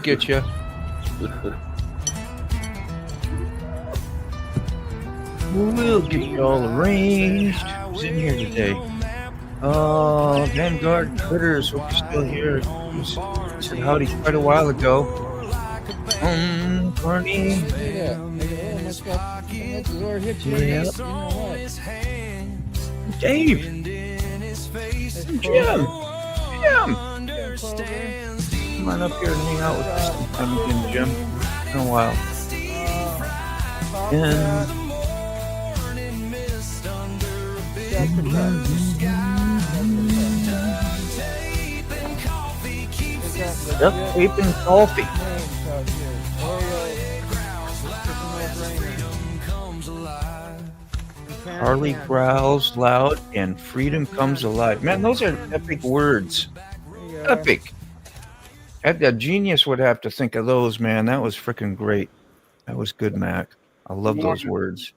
Get you. We'll get you all arranged. Who's in here today? Vanguard Critters. Hope you're still here. Said howdy quite a while ago. Barney. Dave. Jim. Come on up here and hang out with us sometime again, Jim. It's been a while. Duct tape and coffee. Harley growls loud and freedom comes alive. Man, those are epic words. Epic. A genius would have to think of those, man. That was freaking great. That was good, Mac. I love those words.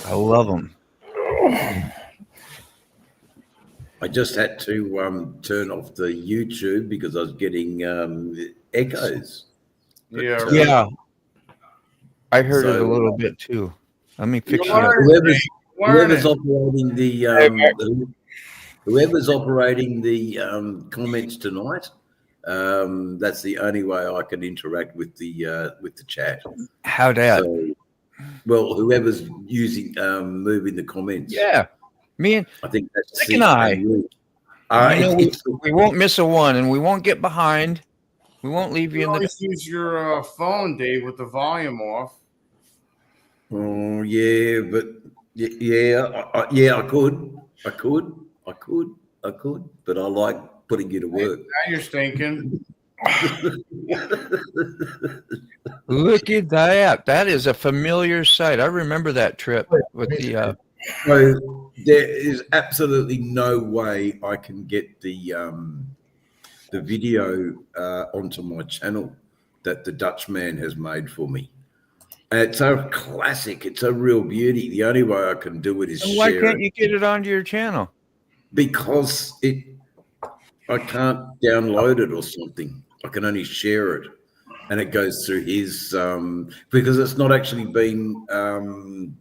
I love them. I just had to turn off the YouTube because I was getting echoes. Yeah. I heard it a little bit too. Let me fix it. Whoever's operating the whoever's operating the comments tonight, that's the only way I can interact with the chat. How that? So, well, whoever's using moving the comments. Yeah, me and I think that's Nick and I. We won't miss a one, and we won't get behind. We won't leave you in the. Always use your phone, Dave, with the volume off. Oh yeah, but I could, but I like putting you to work. Now you're stinking. Look at that. That is a familiar sight. I remember that trip with the. So there is absolutely no way I can get the video onto my channel that the Dutchman has made for me. It's a classic. It's a real beauty. The only way I can do it is share it. Why can't you get it onto your channel? Because I can't download it or something. I can only share it, and it goes through his because it's not actually been.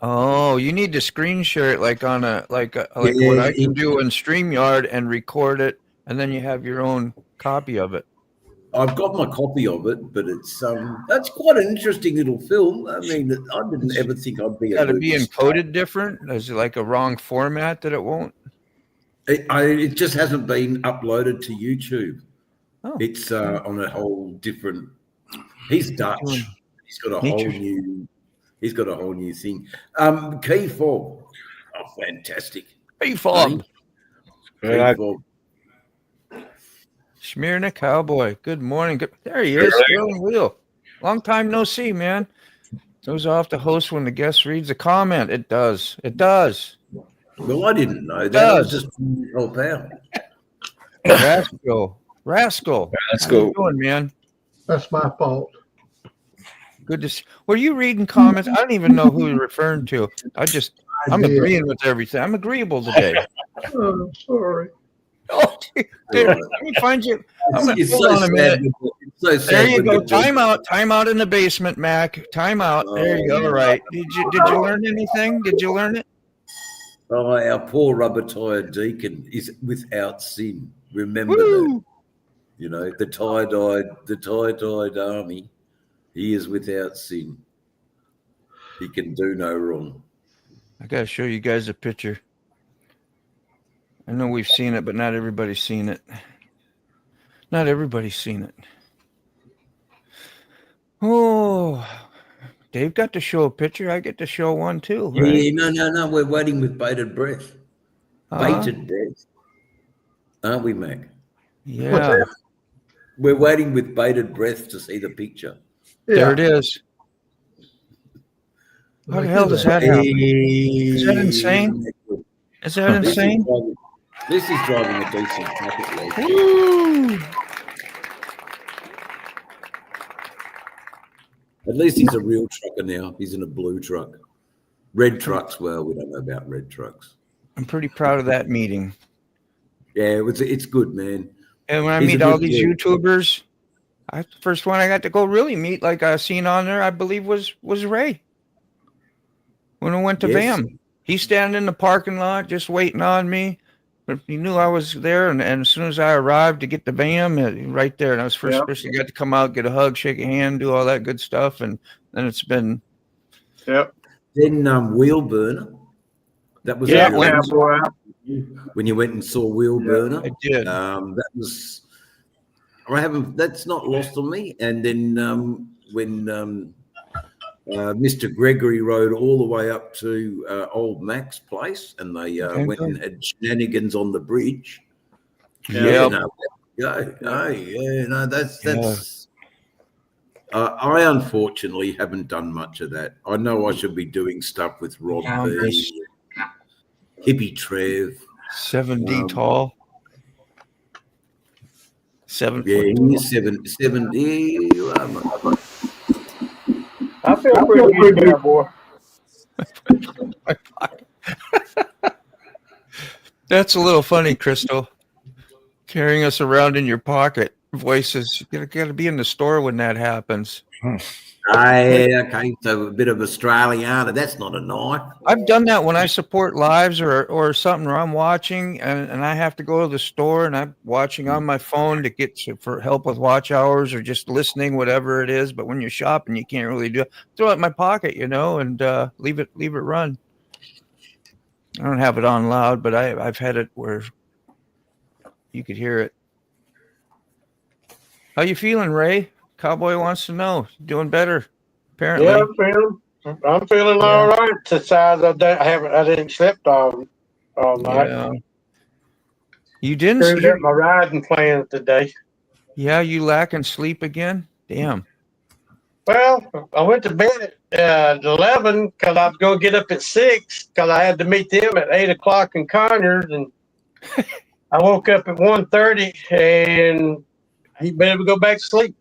Oh, you need to screen share it like on what I can do in StreamYard and record it, and then you have your own copy of it. I've got my copy of it, but it's that's quite an interesting little film. I mean, I didn't ever think I'd be. Got to be encoded different. Is it like a wrong format that it won't? It just hasn't been uploaded to YouTube. Oh. It's on a whole different. He's Dutch. He's got a whole new. He's got a whole new thing. Key fob. Oh, fantastic. Key fob. Smyrna Cowboy. Good morning. There he is. Rolling wheel. Long time no see, man. Goes off the host when the guest reads a comment. It does. It does. Well, I didn't know that. I was just help out. Rascal. How you doing, man? That's my fault. Good to see. Were you reading comments? I don't even know who you're referring to. I'm agreeing with everything. I'm agreeable today. Oh, sorry. Oh, dude, let me find you. I'm gonna hold on a minute. There you go. Time out in the basement, Mac. Time out. There you go. All right. Did you learn anything? Did you learn it? Oh, our poor rubber-tired deacon is without sin. Remember that. You know, the tie-dyed army. He is without sin. He can do no wrong. I gotta show you guys a picture. I know we've seen it, but not everybody's seen it. Not everybody's seen it. Oh, Dave got to show a picture. I get to show one too. Right? Yeah, no. We're waiting with bated breath. Bated breath. Aren't we, Mac? Yeah. We're waiting with bated breath to see the picture. Yeah. There it is. How the hell does that happen? Is that insane? Is that insane? This is driving a decent truck at least. Woo! At least he's a real trucker now. He's in a blue truck. Red trucks, well, we don't know about red trucks. I'm pretty proud of that meeting. Yeah, it's good, man. And when I meet all these YouTubers, The first one I got to go really meet, like I seen on there, I believe was Ray. When I went to Yes. VAM, he's standing in the parking lot just waiting on me. But he knew I was there, and as soon as I arrived to get the VAM, right there, and I was first Yep. person got to come out, get a hug, shake a hand, do all that good stuff, and then it's been. Yep. Then Wheel Burner. That was Yeah, a good cowboy. when you went and saw Wheel Burner. I did. That was. I haven't. That's not lost on me. And then when Mr. Gregory rode all the way up to old Mac's place, and they went and had shenanigans on the bridge. Yeah. That's. I unfortunately haven't done much of that. I know I should be doing stuff with Rob B, Hippie Trev, 7D tall. 7 yeah, foot. he's 70. I feel pretty good, cowboy. That's a little funny, Crystal. Carrying us around in your pocket. Voices. You gotta be in the store when that happens. Okay, so a bit of Australiana. That's not a knife. I've done that when I support lives or something, or I'm watching and I have to go to the store and I'm watching on my phone to get for help with watch hours or just listening, whatever it is. But when you're shopping, you can't really do it. Throw it in my pocket, and leave it run. I don't have it on loud, but I've had it where you could hear it. How you feeling, Ray? Cowboy wants to know. Doing better, apparently. Yeah, I'm feeling all right. Besides, I didn't sleep all night. Yeah. You didn't Screwed sleep? up my riding plans today. Yeah, you lacking sleep again? Damn. Well, I went to bed at 11 because I was going to get up at 6 because I had to meet them at 8 o'clock in Conyers, and I woke up at 1:30 and he better go back to sleep.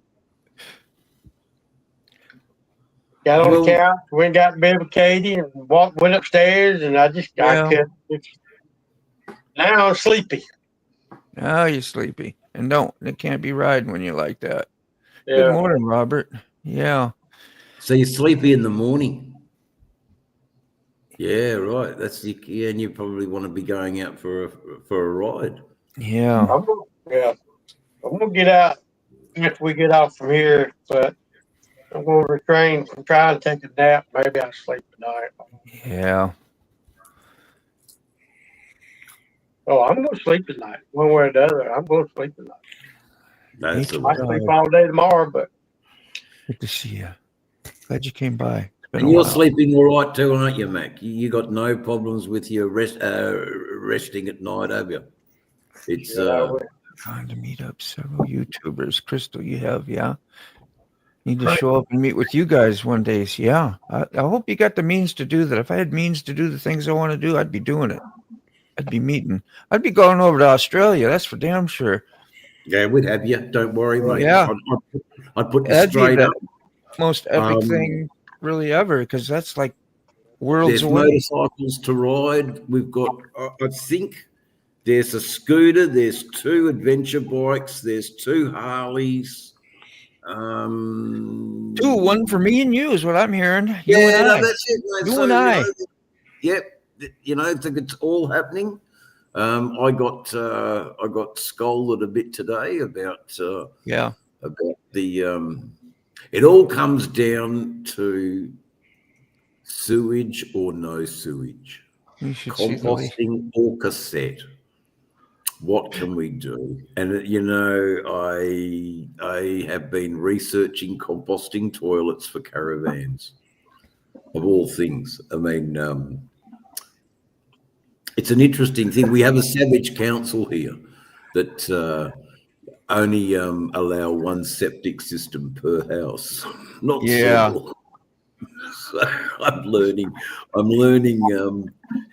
Got on the couch, went and got in bed with Katie, and went upstairs, and I couldn't. Now I'm sleepy. Oh, you're sleepy. And it can't be riding when you're like that. Yeah. Good morning, Robert. Yeah. So you're sleepy in the morning. Yeah, right. And you probably want to be going out for a ride. Yeah. I'm gonna get out if we get off from here, but I'm gonna refrain from trying to take a nap. Maybe I'll sleep tonight. Yeah. Oh, I'm gonna sleep tonight, one way or the other. I'm gonna sleep tonight. I sleep all day tomorrow, but good to see you. Glad you came by. And you're sleeping all right too, aren't you, Mac? You got no problems with your resting at night, have you? It's trying to meet up several YouTubers. Crystal, you have, yeah. Need to show up and meet with you guys one day. Yeah. I hope you got the means to do that. If I had means to do the things I want to do, I'd be doing it. I'd be meeting. I'd be going over to Australia. That's for damn sure. Yeah, we'd have you. Don't worry, mate. Yeah. I'd put you straight up. Most epic thing really ever, because that's like worlds away. There's motorcycles to ride. We've got, I think, there's a scooter. There's 2 adventure bikes. There's 2 Harleys. 2, 1 for me and you is what I'm hearing. You yeah, and I. That's it, mate. You and I. Yep. It's all happening. I got scolded a bit today about the it all comes down to sewage or no sewage, composting or cassette. What can we do? And I have been researching composting toilets for caravans, of all things. I mean, it's an interesting thing. We have a savage council here that only allow 1 septic system per house, not several. So I'm learning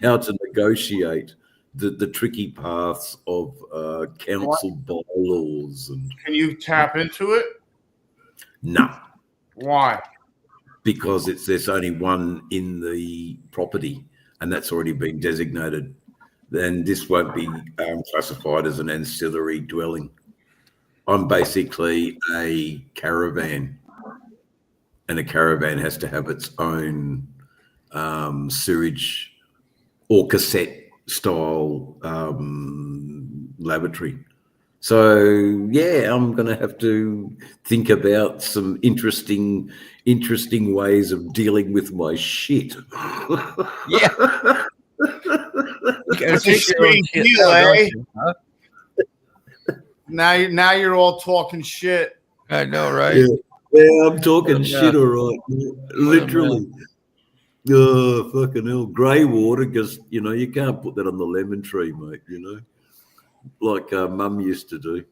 how to negotiate the tricky paths of council bylaws. And can you tap into it? No. Why? Because there's only 1 in the property, and that's already been designated. Then this won't be classified as an ancillary dwelling. I'm basically a caravan, and a caravan has to have its own sewage or cassette style lavatory. So yeah, I'm going to have to think about some interesting ways of dealing with my shit. Yeah. It's a sweet deal, eh? Huh? Now you're all talking shit. I know, right? Yeah, I'm talking shit, all right. Literally. Oh, fucking hell. Grey water, because, you know, you can't put that on the lemon tree, mate, you know, like Mum used to do.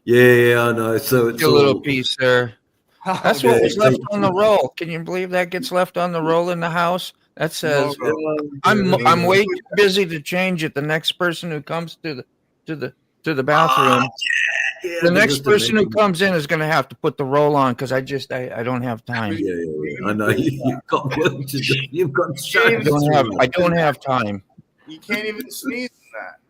Yeah, I know. So it's a little piece there. That's what was left on the roll. Can you believe that gets left on the roll in the house? That says, I'm way too busy to change it. The next person who comes to the bathroom, the next person who comes in is going to have to put the roll on because I don't have time. Yeah. I know you've got work to do. You've got I don't have time. You can't even sneeze in that.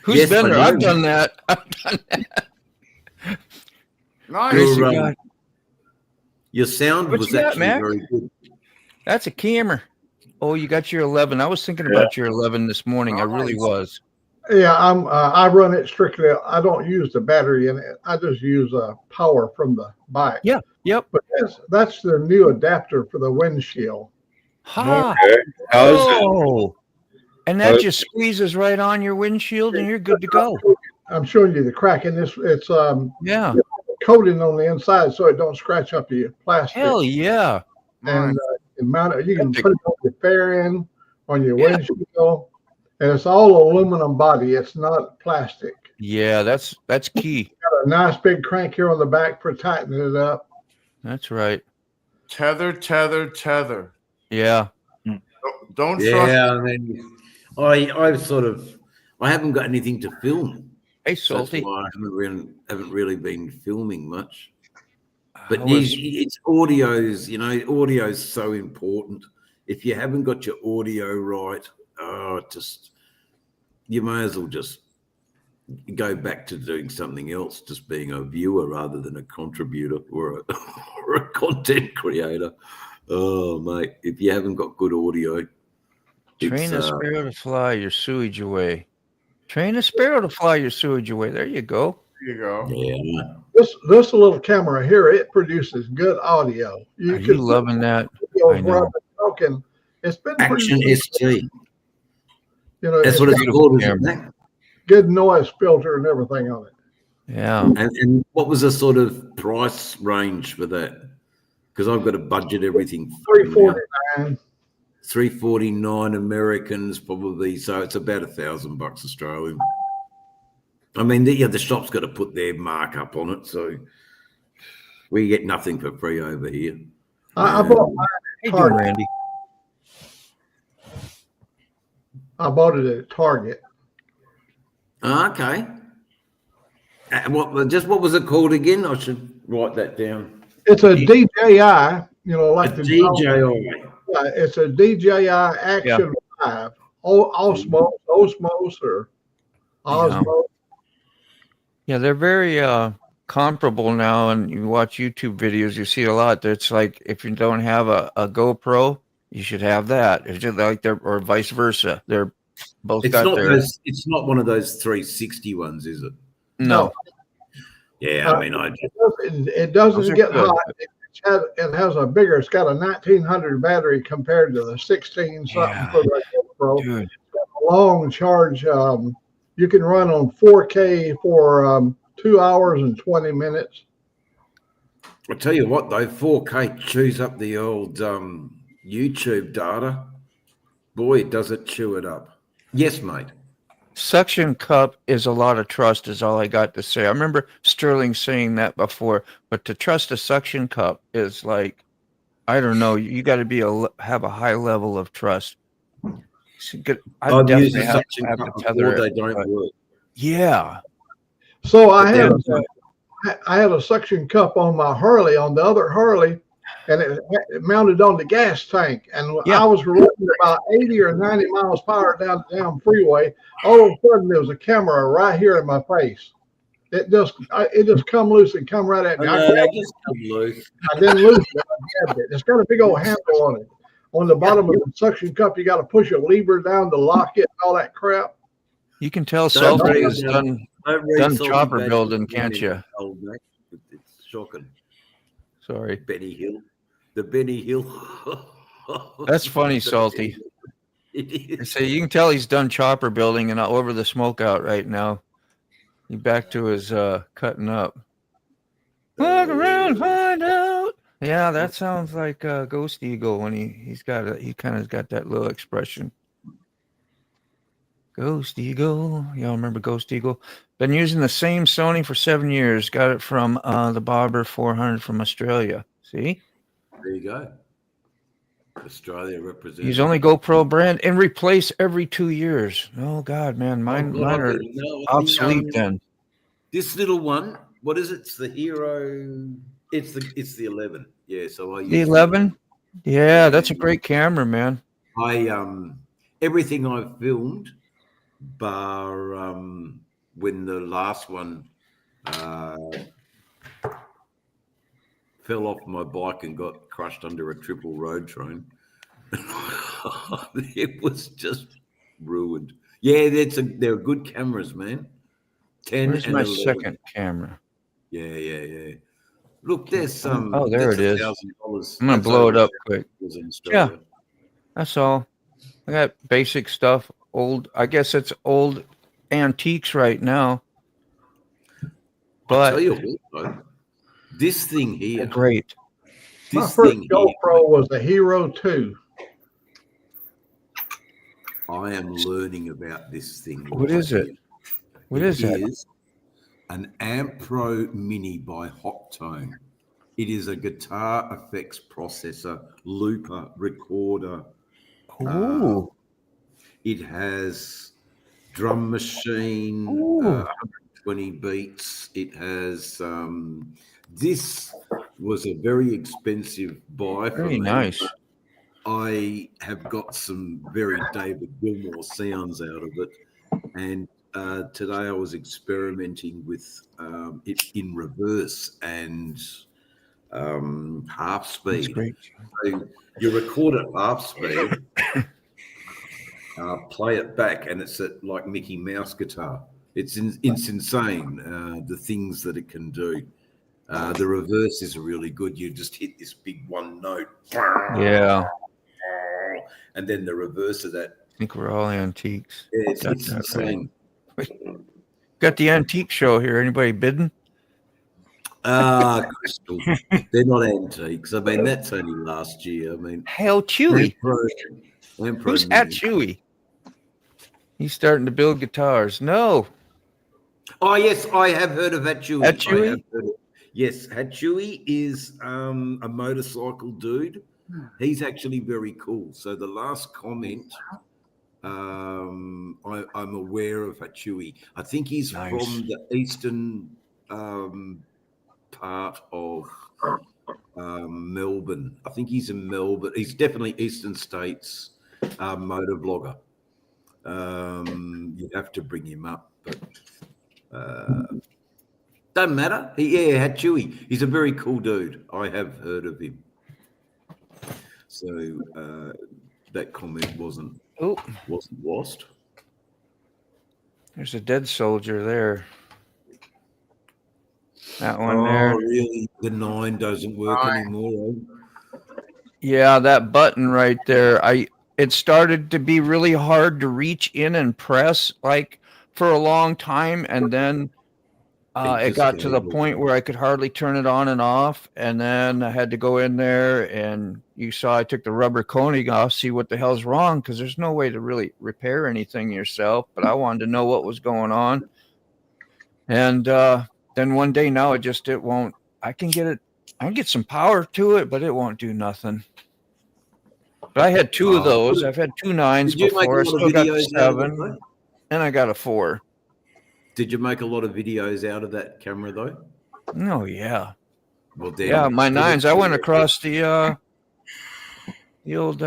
Who's been there? I've done that. Nice. Your sound was actually very good. That's a camera. Oh, you got your 11. I was thinking about your 11 this morning. I really was. Yeah, I run it strictly. I don't use the battery in it. I just use power from the bike. Yeah. Yep. But that's the new adapter for the windshield. Ha. Okay. And that just squeezes right on your windshield, and you're good to go. I'm showing you the crack in this. It's coating on the inside so it don't scratch up your plastic. Hell yeah! And you can put it on your fairing, on your windshield, and it's all aluminum body. It's not plastic. Yeah, that's key. Got a nice big crank here on the back for tightening it up. That's right. Tether. Yeah. Don't trust. Yeah, I mean, I haven't got anything to film. Hey, Salty. That's why I haven't really been filming much. But it's audio's, you know, audio's so important. If you haven't got your audio right, you may as well just go back to doing something else, just being a viewer rather than a contributor or a content creator. Oh, mate, if you haven't got good audio. Train a sparrow to fly your sewage away. Train a sparrow to fly your sewage away. There you go. There you go. Yeah. This little camera here, it produces good audio. Are you loving that? I know. Talking. It's been Action ST. You know, that's what it's called, isn't it? Good noise filter and everything on it. Yeah. And what was the sort of price range for that? Because I've got to budget everything. $349. $349 Americans probably, so it's about $1,000 Australian. I mean, the shop's got to put their markup on it, so we get nothing for free over here. I bought mine at Target. Randy. I bought it at Target. Okay. What was it called again? I should write that down. It's a DJI, you know, like the DJI. It's a DJI Action 5. Osmos or Osmo. Yeah, they're very comparable now. And you watch YouTube videos, you see a lot. It's like if you don't have a GoPro, you should have that. It's just like or vice versa. They're both it's got not their. It's not one of those 360 ones, is it? No. Yeah, I mean, it doesn't get hot. It has a bigger. It's got a 1900 battery compared to the 16 something for the GoPro. Dude. Long charge. You can run on 4K for 2 hours and 20 minutes. I'll tell you what, though, 4K chews up the old YouTube data. Boy, does it chew it up. Yes, mate. Suction cup is a lot of trust, is all I got to say. I remember Sterling saying that before, but to trust a suction cup is like, I don't know. You got to have a high level of trust. I've used a suction cup before, they don't work. Yeah. So I had a suction cup on my Harley. On the other Harley, and it mounted on the gas tank. And Yeah. I was running about 80 or 90 miles per hour down the damn freeway. All of a sudden, there was a camera right here in my face. It just come loose and come right at me. I Just come loose. didn't lose it. I grabbed it. It's got a big old handle on it. On the bottom of the suction cup, you got to push a lever down to lock it and all that crap. You can tell Don't Salty read has about- done chopper building, can't you? Old mate. It's shocking. Sorry. Benny Hill. The Benny Hill. That's funny, Salty. It is. So you can tell he's done chopper building and over the smoke out right now. He back to his cutting up. Walk around, find out. Yeah, that sounds like Ghost Eagle when he kind of got that little expression. Ghost Eagle. Y'all remember Ghost Eagle? Been using the same Sony for 7 years. Got it from the Barber 400 from Australia. See? There you go. Australia represents. Use only GoPro brand and replace every 2 years. Oh God, man, mine are obsolete then. This little one, what is it? It's the Hero. It's the 11. Yeah, so I use The 11. Yeah, that's a great camera, man. Everything I've filmed, bar when the last one fell off my bike and got crushed under a triple road train. It was just ruined. Yeah, they're good cameras, man. 10 Where's and my 11. second camera? Yeah. Look, there's some. Oh, there that's it is. $1,000. I'm gonna blow it up quick. In Australia. That's all. I got basic stuff. I guess it's old antiques right now. I'll But tell you what, though, this thing here. they're great. My This first thing GoPro was the Hero 2. I am learning about this thing. What is it? What is that? It is an Amp Pro Mini by Hot Tone. It is a guitar effects processor, looper, recorder. Ooh. It has drum machine, Ooh. 120 beats. It has. This was a very expensive buy. Very for me. nice. I have got some very David Gilmour sounds out of it, and today I was experimenting with it in reverse and half That's speed. great. So you record at half speed, play it back, and it's like Mickey Mouse guitar. It's insane, the things that it can do. The reverse is really good. You just hit this big one note. Yeah. And then the reverse of that. I think we're all antiques. Yeah, it's Got that insane. Got the antique show here. Anybody bidding? Crystal. They're not antiques. I mean, that's only last year. I mean, Hell, Chewy. Emperor Who's at Mini. Chewy? He's starting to build guitars. No. Oh, yes, I have heard of Hatsui. Hatsui? I have heard of- Yes, Hatsui is a motorcycle dude. He's actually very cool. So the last comment, I'm aware of Hatsui. I think he's Nice. from the eastern part of Melbourne. I think he's in Melbourne. He's definitely Eastern States motovlogger. You have to bring him up, but doesn't matter. Hatsui. He's a very cool dude. I have heard of him. So that comment wasn't lost. There's a dead soldier there. That one there. Oh, really? The 9 doesn't work anymore. Yeah, that button right there. It started to be really hard to reach in and press like for a long time, and then it got to the point where I could hardly turn it on and off, and then I had to go in there, and you saw I took the rubber coating off, see what the hell's wrong, because there's no way to really repair anything yourself, but I wanted to know what was going on. And then one day now it won't. I can get some power to it, but it won't do nothing. But I had 2 of those. I've had 2 9s before. I still got the 7, and I got a 4. Did you make a lot of videos out of that camera though? Oh yeah. Well, then, Yeah, my nines. I went across the old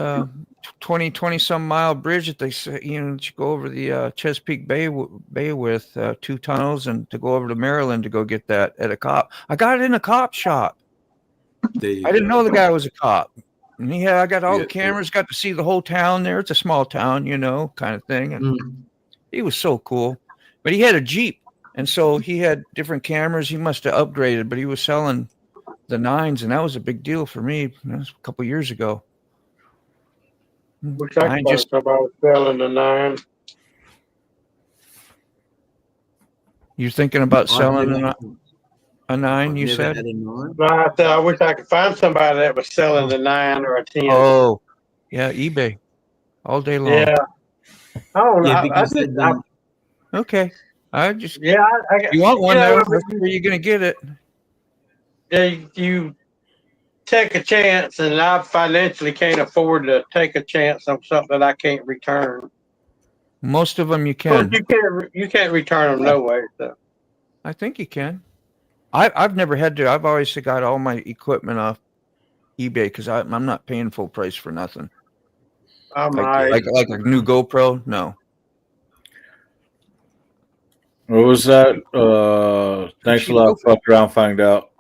20 some mile bridge that they say, to go over the Chesapeake Bay with 2 tunnels, and to go over to Maryland to go get that at a cop. I got it in a cop shop. I didn't know the guy was a cop. And I got all the cameras, got to see the whole town there. It's a small town, kind of thing. And he was so cool. But he had a Jeep, and so he had different cameras. He must have upgraded, but he was selling the nines, and that was a big deal for me. That was a couple years ago. Wish I could find somebody selling the 9. You're thinking about selling a 9, you said? No, I wish I could find somebody that was selling the 9 or a 10. Oh, yeah, eBay all day long. Yeah. I don't know. Okay. I just you want one though. That's where you're gonna get it. You take a chance, and I financially can't afford to take a chance on something that I can't return. Most of them you can. You can't return them no way. So. I think you can. I've never had to. I've always got all my equipment off eBay because I'm not paying full price for nothing. Like a new GoPro, no. What was that? Thanks a lot. Fuck around, find out.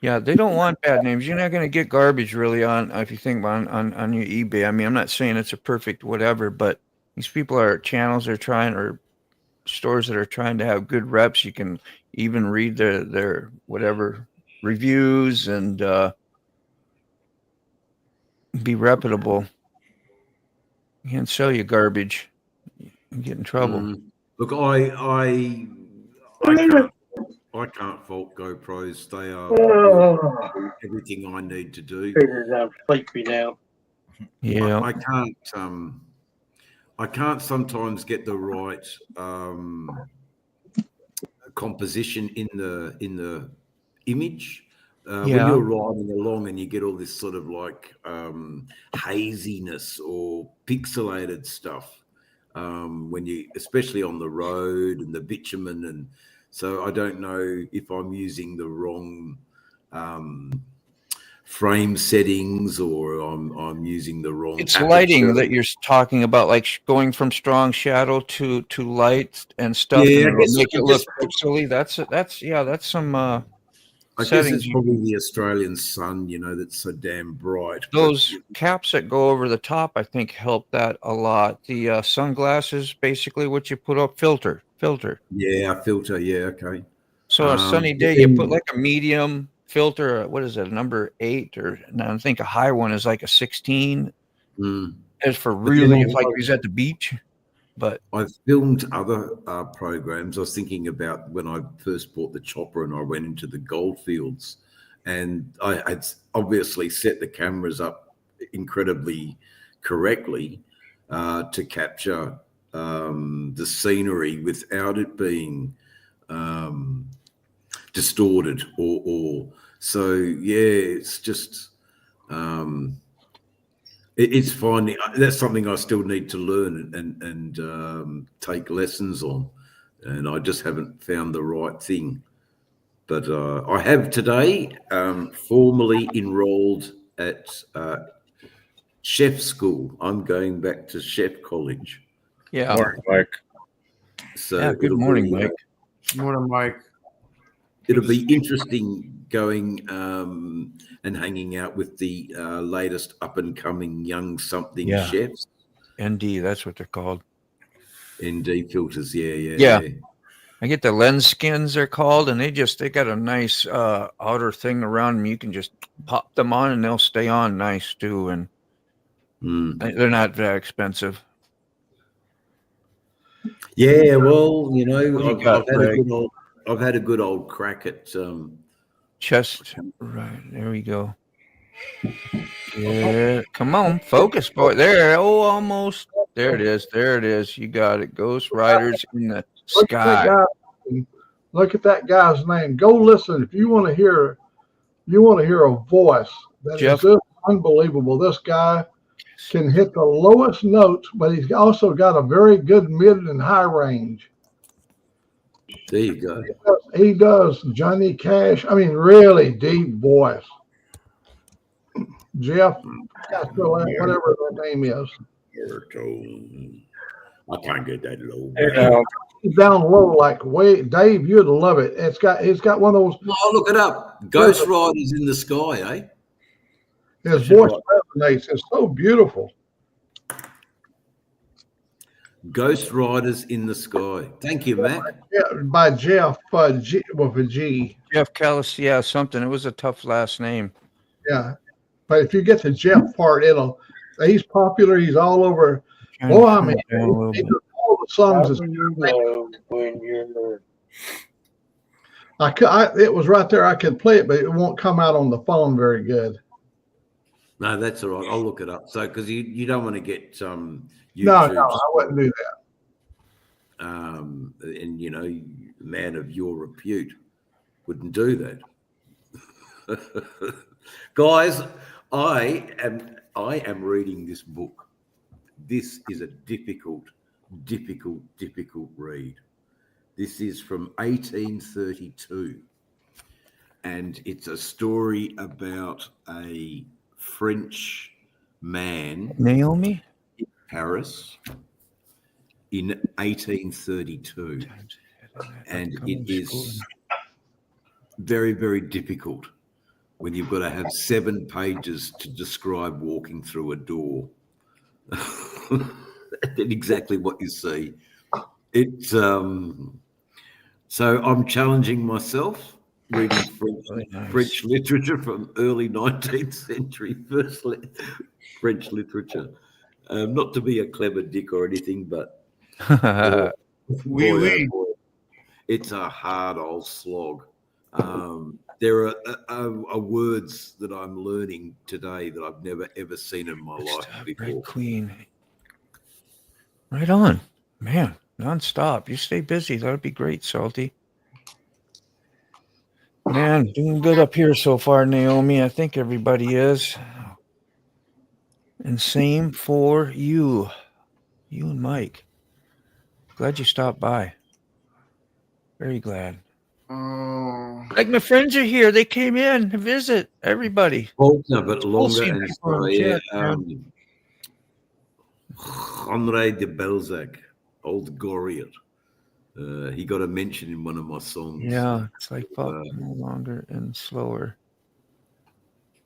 Yeah, they don't want bad names. You're not going to get garbage really on if you think on your eBay. I mean, I'm not saying it's a perfect whatever, but these people are channels they're trying, or stores that are trying to have good reps. You can even read their whatever reviews and be reputable. You can't sell you garbage. You get in trouble. Look, I can't fault GoPros. They are everything I need to do. I'm sleepy now. Yeah, I can't sometimes get the right composition in the image. When you're riding along and you get all this sort of like haziness or pixelated stuff, when you, especially on the road and the bitumen, and so I don't know if I'm using the wrong frame settings or I'm using the wrong. It's lighting that you're talking about, like going from strong shadow to light and stuff. Yeah, and make it look pixely. That's some I settings. guess it's probably the Australian sun, that's so damn bright. Those caps that go over the top, I think, help that a lot. The sunglasses, basically, what you put up, filter. Yeah, filter. Yeah, okay. So a sunny day, you put like a medium filter. What is it? A number 8, or I think a high one is like a 16. As for really, if like he's at the beach. But I've filmed other programs. I was thinking about when I first bought the chopper and I went into the gold fields, and I had obviously set the cameras up incredibly correctly to capture the scenery without it being distorted or so. Yeah, it's just it's finding that's something I still need to learn and take lessons on, and I just haven't found the right thing. But I have today formally enrolled at chef school. I'm going back to chef college. Yeah. Morning, Mike. So good morning, Mike. Morning, Mike. It'll be interesting going and hanging out with the latest up-and-coming young something chefs. ND, that's what they're called. ND filters, yeah. I get the lens skins, they're called, and they got a nice outer thing around them. You can just pop them on, and they'll stay on nice too. And they're not that expensive. Yeah, well, I've had a good old crack at chest. Right, there we go. Yeah, come on, focus, boy. There, almost. There it is. You got it. Ghost Riders in the Sky. Look at that guy's name. Go listen. If you want to hear a voice that is just unbelievable. This guy can hit the lowest notes, but he's also got a very good mid and high range. There you go. He does Johnny Cash. I mean, really deep voice. Jeff, whatever that name is. I can't get that low. He's down low, like way. Dave, you'd love it. It's got one of those. Oh, look it up. Ghost Riders in the Sky, eh? His voice resonates. It's so beautiful. Ghost Riders in the Sky. Thank you, Mac. Yeah, by Jeff with a G. Jeff Callis, yeah, something. It was a tough last name. Yeah, but if you get the Jeff part, he's popular. He's all over. Oh, I mean, he does all the songs. It was right there. I could play it, but it won't come out on the phone very good. No, that's all right. I'll look it up. So, because you don't want to get YouTube. No, I wouldn't do that. And a man of your repute wouldn't do that. Guys, I am reading this book. This is a difficult read. This is from 1832, and it's a story about a French man, Naomi, in Paris in 1832, and it is very, very difficult when you've got to have 7 pages to describe walking through a door. Exactly what you see. It's so I'm challenging myself reading French literature from early 19th century French literature. Not to be a clever dick or anything, but boy, it's a hard old slog. There are words that I'm learning today that I've never ever seen in my life before. Red Queen. Right on, man. Non-stop. You stay busy. That'd be great, Salty. Man, doing good up here so far, Naomi. I think everybody is. And same for you and Mike. Glad you stopped by. Very glad. Like my friends are here. They came in to visit. Everybody. Faulkner, but longer and slower. Henri de Balzac, Old Goriot. He got a mention in one of my songs. Yeah, it's like Faulkner, longer and slower.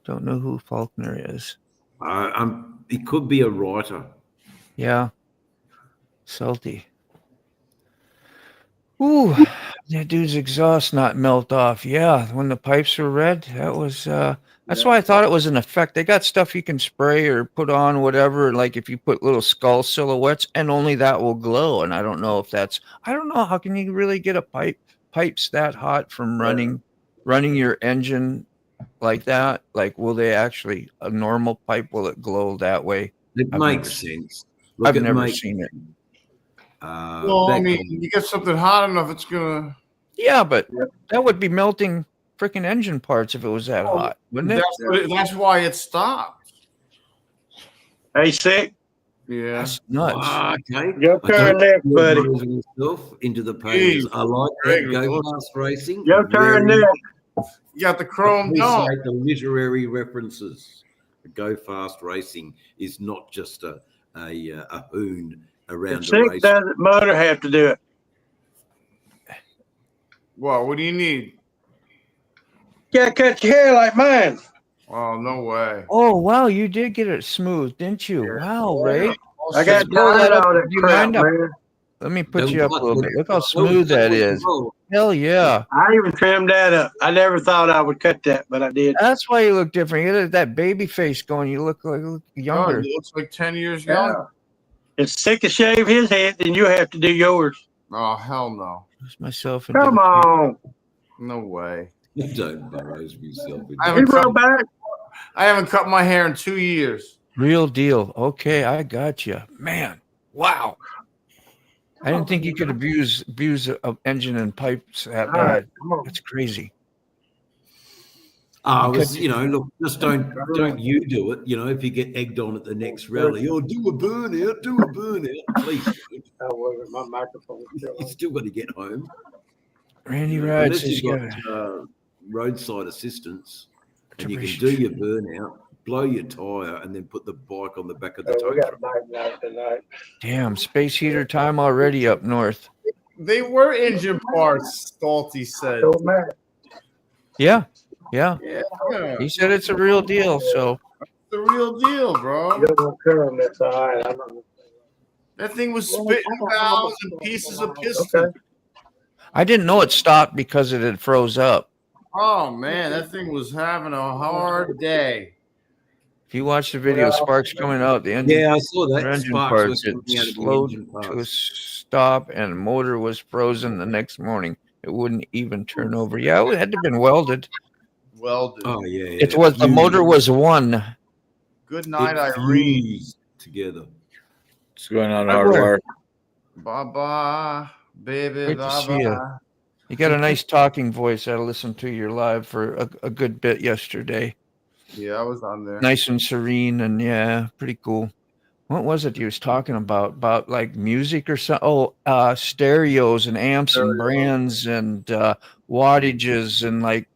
Don't know who Faulkner is. He could be a writer. Yeah. Salty. Ooh, that dude's exhaust not melt off. Yeah, when the pipes were red, that was that's why I thought it was an effect. They got stuff you can spray or put on, whatever, like if you put little skull silhouettes, and only that will glow. And I don't know how can you really get a pipes that hot from running your engine like that? Like, will they actually, a normal pipe, will it glow that way? It makes sense. I've never seen it. Well, I mean, you get something hot enough, it's gonna. Yeah, but that would be melting freaking engine parts if it was that hot, wouldn't it? That's why it stopped. Hey, sick. Yeah, that's nuts. Okay. Your turn next, buddy. Into the pages. I like that. Go fast racing. Your turn next. You got the chrome dome. The literary references. Go fast racing is not just a hoon around the race. Doesn't motor have to do it? Well, what do you need? You gotta cut your hair like mine. Oh, no way. Oh, wow, you did get it smooth, didn't you? Yeah. Wow, Ray. I got that up. all that crap, man. Let me put you up a little bit. Look how smooth that is. Hell yeah. I even trimmed that up. I never thought I would cut that, but I did. That's why you look different. You got that baby face going. You look younger. Oh, he looks like 10 years young. It's sick to shave his head, then you have to do yours. Oh, hell no. Lose myself. Come on. No way. Don't embarrass yourself. I haven't cut my hair in 2 years. Real deal. Okay, I got you. Man, wow. I didn't think you could abuse an engine and pipes that bad. That's crazy. Look, just don't you do it. If you get egged on at the next rally, do a burnout, please. My microphone. You still got to get home. Randy rides. Unless He's you've got got roadside assistance and you can Duration. do your burnout, blow your tire, and then put the bike on the back of the So tow we got truck. night night tonight. Damn, space heater time already up north. They were engine parts, Stolty said. Don't matter. Yeah. Yeah, He said it's a real deal. So the real deal, bro. You don't come. That's all right. I'm not. That thing was spitting valves and pieces of piston. Okay. I didn't know it stopped because it had froze up. Oh man, that thing was having a hard day. If you watch the video, sparks coming out the engine. Yeah, I saw that. Engine Sparks parts, was it coming out of the slowed engine to a parts. stop, and motor was frozen the next morning. It wouldn't even turn over. Yeah, it had to have been welded. Welded. Oh yeah, It was the motor was one. Good night, It Irene. fused together. What's going on, Hardwire? Bye-bye, baby. Great to see Bye-bye. you. You got a nice talking voice. I listened to your live for a good bit yesterday. Yeah, I was on there. Nice and serene, and yeah, pretty cool. What was it he was talking about? About like music or something? Oh, stereos and amps and brands and wattages and like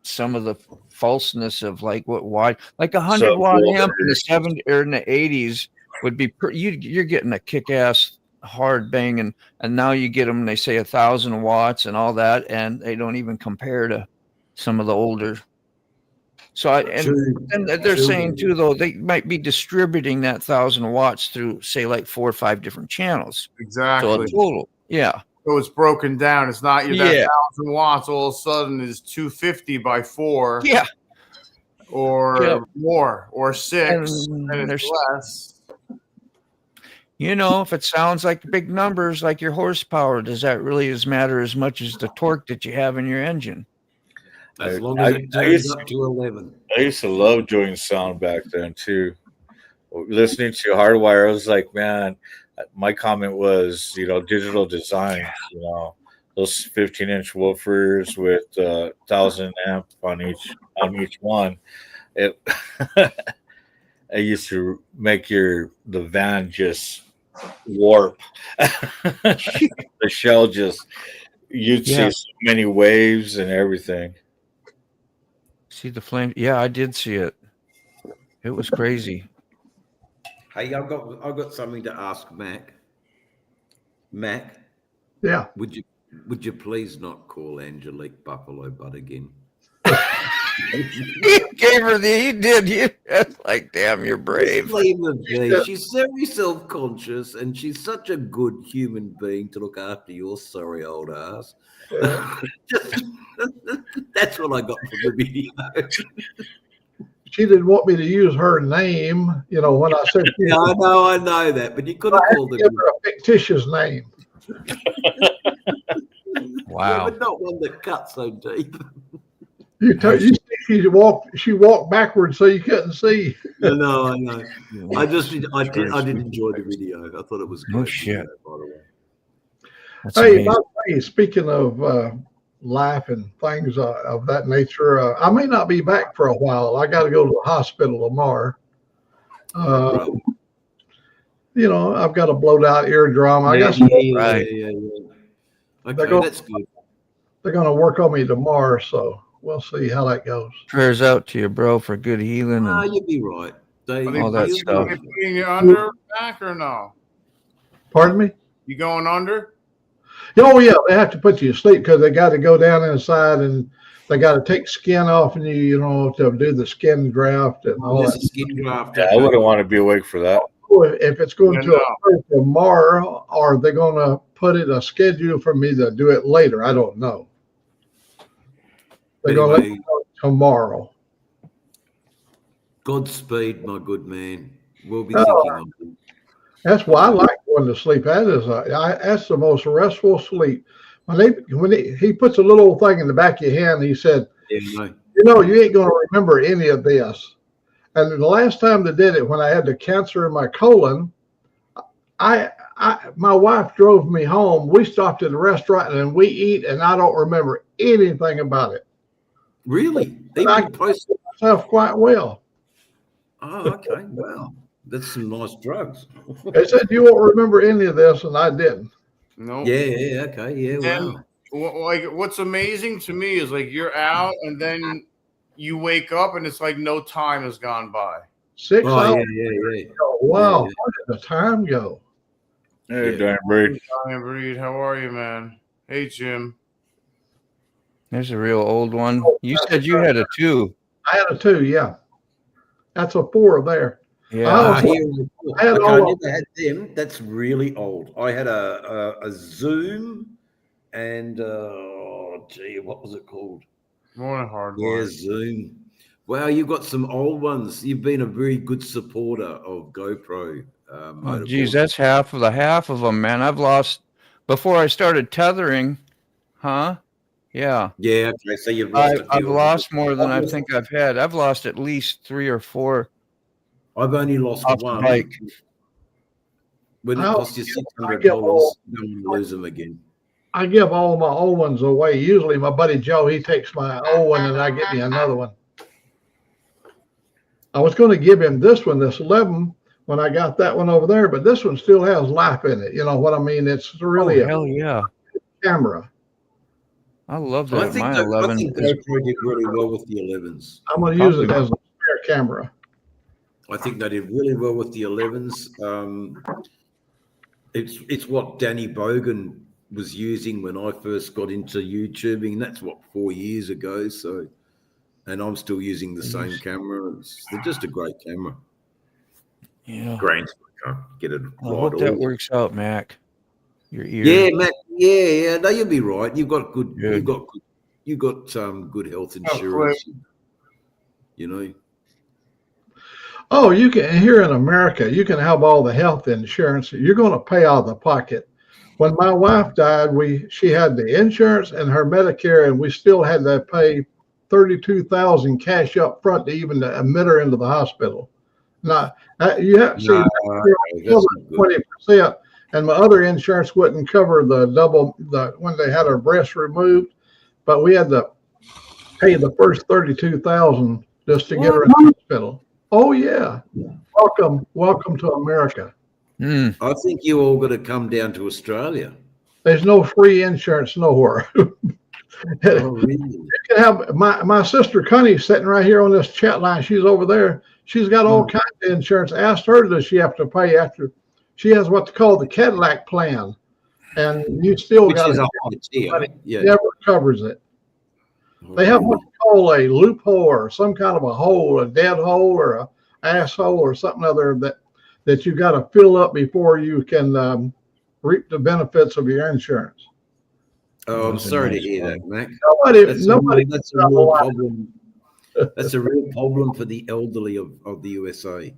some of the falseness of like why like 100-watt amp in the 70s or in the 80s would be you're getting a kick-ass hard banging, and now you get them, they say 1,000 watts and all that, and they don't even compare to some of the older. So and they're saying too, though, they might be distributing that 1,000 watts through, say, like 4 or 5 different channels. Exactly. So a total, yeah. So it's broken down. It's not your Yeah. 1,000 watts all of a sudden is 250 by 4. Yeah. Or more, or 6, And and there's it's less. You know, if it sounds like big numbers, like your horsepower, does that really matter as much as the torque that you have in your engine? As long as it turns up to 11. I used to love doing sound back then too. Listening to Hardwire, I was like, man, my comment was, digital design, those 15-inch woofers with 1,000 amp on each one. It I used to make the van just warp. The shell you'd see so many waves and everything. See the flame? Yeah, I did see it. It was crazy. Hey, I've got something to ask Mac. Mac, Yeah. would you please not call Angelique Buffalo Butt again? He gave her he did. That's like, damn, you're brave. Leave her be. She's very self-conscious, and she's such a good human being to look after your sorry old ass. That's what I got from the video. She didn't want me to use her name, when I said Yeah, I know that, but you could have called give her a fictitious name. Wow. Yeah, but not one that cut so deep. You see she walked backwards so you couldn't see. I know. I did enjoy the video. I thought it was good. No shit. By the way. That's Hey, amazing. by the way, speaking of life and things of that nature, I may not be back for a while. I got to go to the hospital tomorrow. I've got a blowed out eardrum. I guess Yeah. Okay, that's good. they're going to work on me tomorrow, so we'll see how that goes. Prayers out to you, bro, for good healing and You'll be right. all that stuff. You putting you under back or no? Pardon me? You going under? Oh, yeah, they have to put you to sleep because they got to go down inside and they got to take skin off and to do the skin graft and all There's that. a skin graft. Yeah, I wouldn't want to be awake for that. If it's going to occur tomorrow, or they're going to put it a schedule for me to do it later, I don't know. They're going to let me know tomorrow. Godspeed, my good man. We'll be thinking of you. That's why I like going to sleep. That's the most restful sleep. When he puts a little thing in the back of your hand, he said, Yeah, you ain't going to remember any of this. And the last time they did it, when I had the cancer in my colon, my wife drove me home. We stopped at a restaurant and we eat, and I don't remember anything about it. Really? I post myself quite well. Oh, okay. Wow. That's some nice drugs. They said you won't remember any of this, and I didn't. No. Yeah, okay. Yeah, wow. like what's amazing to me is like you're out and then you wake up and it's like no time has gone by. 6 Oh, hours. yeah. Oh, wow. Yeah. How did the time go? Hey, Yeah. darn bird. Brian Breed, how are you, man? Hey, Jim. There's a real old one. You said you had a 2. I had a 2, yeah. That's a 4 there. Yeah. I had all never had them. That's really old. I had a Zoom and what was it called? More than hard. Yeah, Zoom. Wow, you've got some old ones. You've been a very good supporter of GoPro. Oh, geez, that's half of them, man. I've lost before I started tethering. Huh? Yeah. Yeah. Okay. So you've lost. I've lost more than I think I've had. I've lost at least 3 or 4. I've only lost off the one. bike. When it I'll- costs you $600, I you get don't all- want to lose them again. I give all my old ones away. Usually my buddy Joe, he takes my old one and I get me another one. I was going to give him this one, this 11, when I got that one over there, but this one still has life in it. You know what I mean? It's really Oh, hell yeah. a camera. I love I that. think, My I 11 think is GoPro did really well with the 11s. I'm going to use it as a spare camera. I think they did really well with the 11s. It's what Danny Bogan was using when I first got into YouTubing. That's what 4 years ago. So, and I'm still using the same camera. They're just a great camera. Yeah. Great. I can't get it I right. hope that all. works out, Mac. Your ear. Yeah, Matt. Yeah. No, you'll be right. You've got good. Good. You've got good health insurance. You know. Oh, you can, here in America, you can have all the health insurance. You're going to pay out of the pocket. When my wife died, she had the insurance and her Medicare, and we still had to pay $32,000 cash up front to even admit her into the hospital. Now, you have to see that's not good. 20%, and my other insurance wouldn't cover when they had her breast removed, but we had to pay the first $32,000 just to get her in the hospital. Oh yeah, welcome to America. Mm. I think you all got to come down to Australia. There's no free insurance nowhere. Oh, really? You can have my sister Connie sitting right here on this chat line. She's over there. She's got all kinds of insurance. Asked her, does she have to pay after? She has what's called the Cadillac plan, and you still got a it. high tier. Yeah. Never covers it. They have what you call a loophole or some kind of a hole, a dead hole or a asshole or something other that you got to fill up before you can reap the benefits of your insurance. Oh, I'm sorry to hear that, Mac. Nobody. That's a real problem. That's a real problem for the elderly of the USA.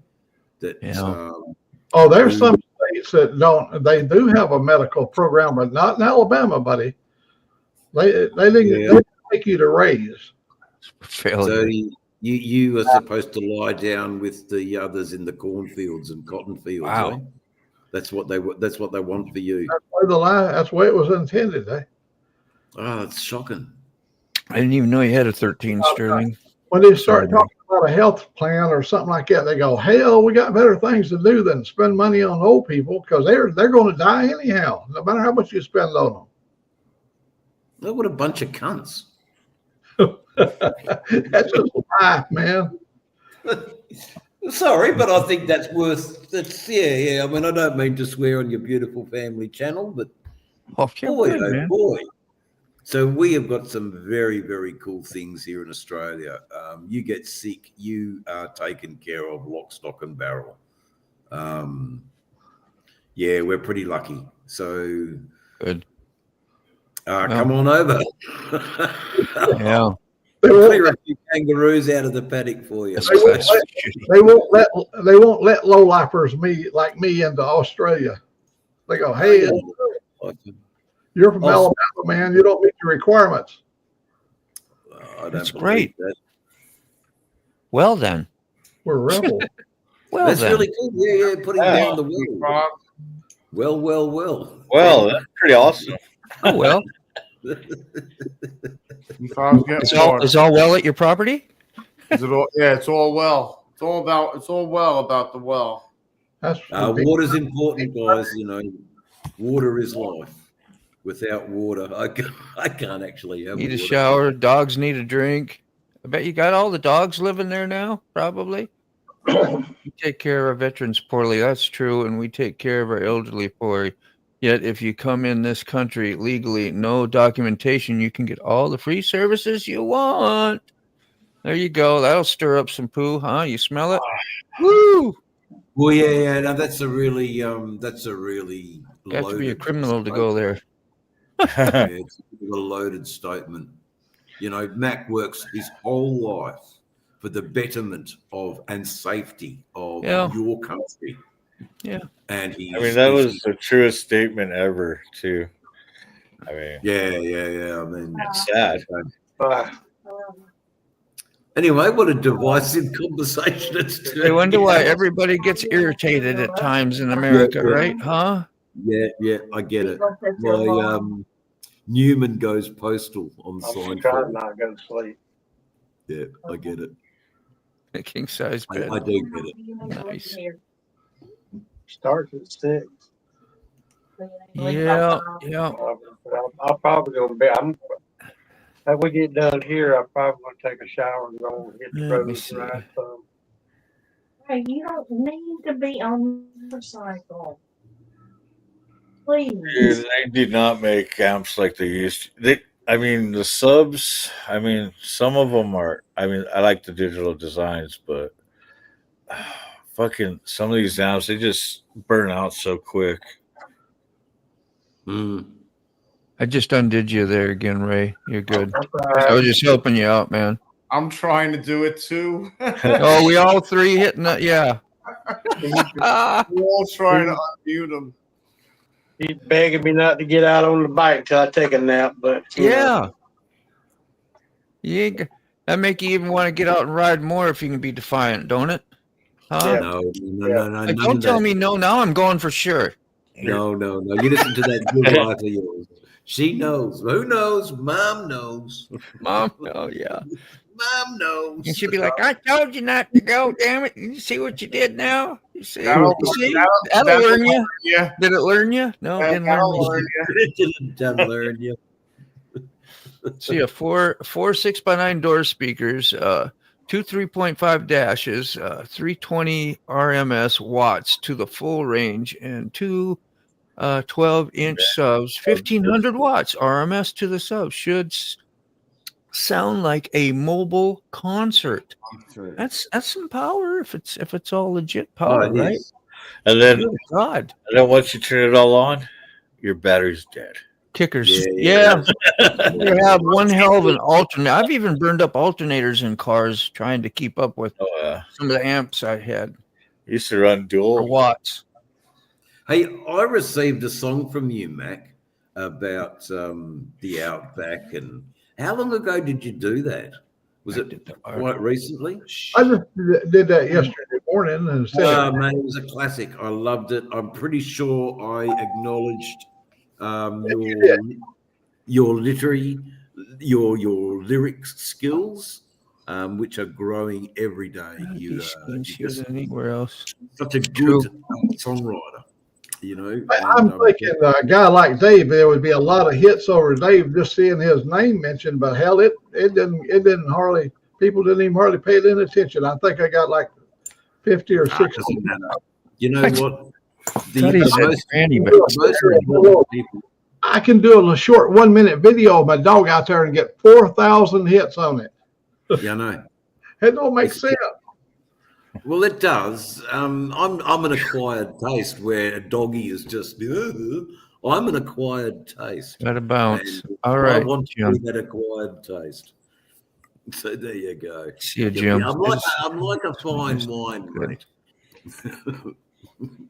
That Oh, there's some states that don't. They do have a medical program, but not in Alabama, buddy. They didn't take you to raise. So you are supposed to lie down with the others in the cornfields and cotton fields. Wow. Eh? That's what they want for you. That's the way it was intended. Eh? Oh, it's shocking. I didn't even know you had a 13, Sterling. When they start talking about a health plan or something like that, they go, hell, we got better things to do than spend money on old people because they're going to die anyhow, no matter how much you spend on them. Look, what a bunch of cunts. That's just life, man. Sorry, but I think that's yeah. I mean, I don't mean to swear on your beautiful family channel, but boy. So we have got some very, very cool things here in Australia. You get sick, you are taken care of lock, stock, and barrel. Yeah, we're pretty lucky. So good. Come on over. Yeah. Clear a few kangaroos out of the paddock for you. They won't let low-lifers like me into Australia. They go, hey, you're from Alabama, man. You don't meet your requirements. That's great. That. Well then, we're rebels. Well, that's really cool. Yeah, putting down the wheel. Well, that's pretty awesome. Oh well. Is all well at your property? Is it all? Yeah, it's all well. It's all well about the well. Water's important, guys. You know, water is life. Without water, I can't actually have Need a water. shower. Dogs need a drink. I bet you got all the dogs living there now, probably. We take care of our veterans poorly. That's true. And we take care of our elderly poorly. Yet, if you come in this country legally, no documentation, you can get all the free services you want. There you go. That'll stir up some poo, huh? You smell it? Woo! Well, yeah. No, that's a really You have to be a loaded criminal to go there. Yeah, it's a loaded statement. You know, Mac works his whole life for the betterment of and safety of your country. Yeah. And that was the truest statement ever, too. I mean, yeah. I mean, it's sad. Anyway, what a divisive conversation it's I wonder why everybody gets irritated at times in America, right? Huh? Yeah, I get it. My Newman goes postal on I'm trying Seinfeld. not to go to sleep. Yeah, I get it. A king size bed. I do get it. Nice. Starts at 6. Yeah. I'll probably go to bed. If we get done here, I'm probably going to take a shower and go and hit the Let me road see. and ride some. Hey, you don't need to be on the motorcycle. Please. Dude, they did not make amps like they used to. The subs, some of them are, I like the digital designs, but fucking some of these amps, they just burn out so quick. I just undid you there again, Ray. You're good. I was just helping you out, man. I'm trying to do it too. Oh, we all three hitting that? Yeah. We're all trying to unmute him. He's begging me not to get out on the bike till I take a nap, but Yeah. That make you even want to get out and ride more if you can be defiant, don't it? Huh? No. Like, don't tell me no. Now I'm going for sure. No. You listen to that good wife of yours. She knows. Who knows? Mom knows. Mom, oh yeah. Mom knows. And she'd be like, I told you not to go, damn it. You see what you did now? You see? That'll Learn you? Yeah. Did it learn you? No, it didn't learn you. It didn't learn you. See, a four 6x9 door speakers, two 3.5 dashes, 320 RMS watts to the full range, and two 12-inch subs, 1500 watts RMS to the sub. Should sound like a mobile concert. That's some power if it's all legit power, right? And then, Good God. and then once you turn it all on, your battery's dead. Kickers. Yeah. You have one hell of an alternator. I've even burned up alternators in cars trying to keep up with some of the amps I had. Used to run For dual. watts. Hey, I received a song from you, Mac, about the Outback. And how long ago did you do that? Was it quite recently? I just did that yesterday morning and said, Man, it was a classic. I loved it. I'm pretty sure I acknowledged your lyrics skills, which are growing every day. You're just anywhere else. such a good songwriter, you know. I'm thinking a guy like Dave, there would be a lot of hits over Dave just seeing his name mentioned, but hell, it didn't hardly, people didn't even hardly pay any attention. I think I got like 50 or 60. You know what? I can do a short 1 minute video of my dog out there and get 4,000 hits on it. Yeah, I know. It don't make sense. Well, it does. I'm an acquired taste where a doggy is just. I'm an acquired taste. Got to bounce. And All right, I want to Jim. be that acquired taste. So there you go. See you, Jim. I'm like a fine wine, mate.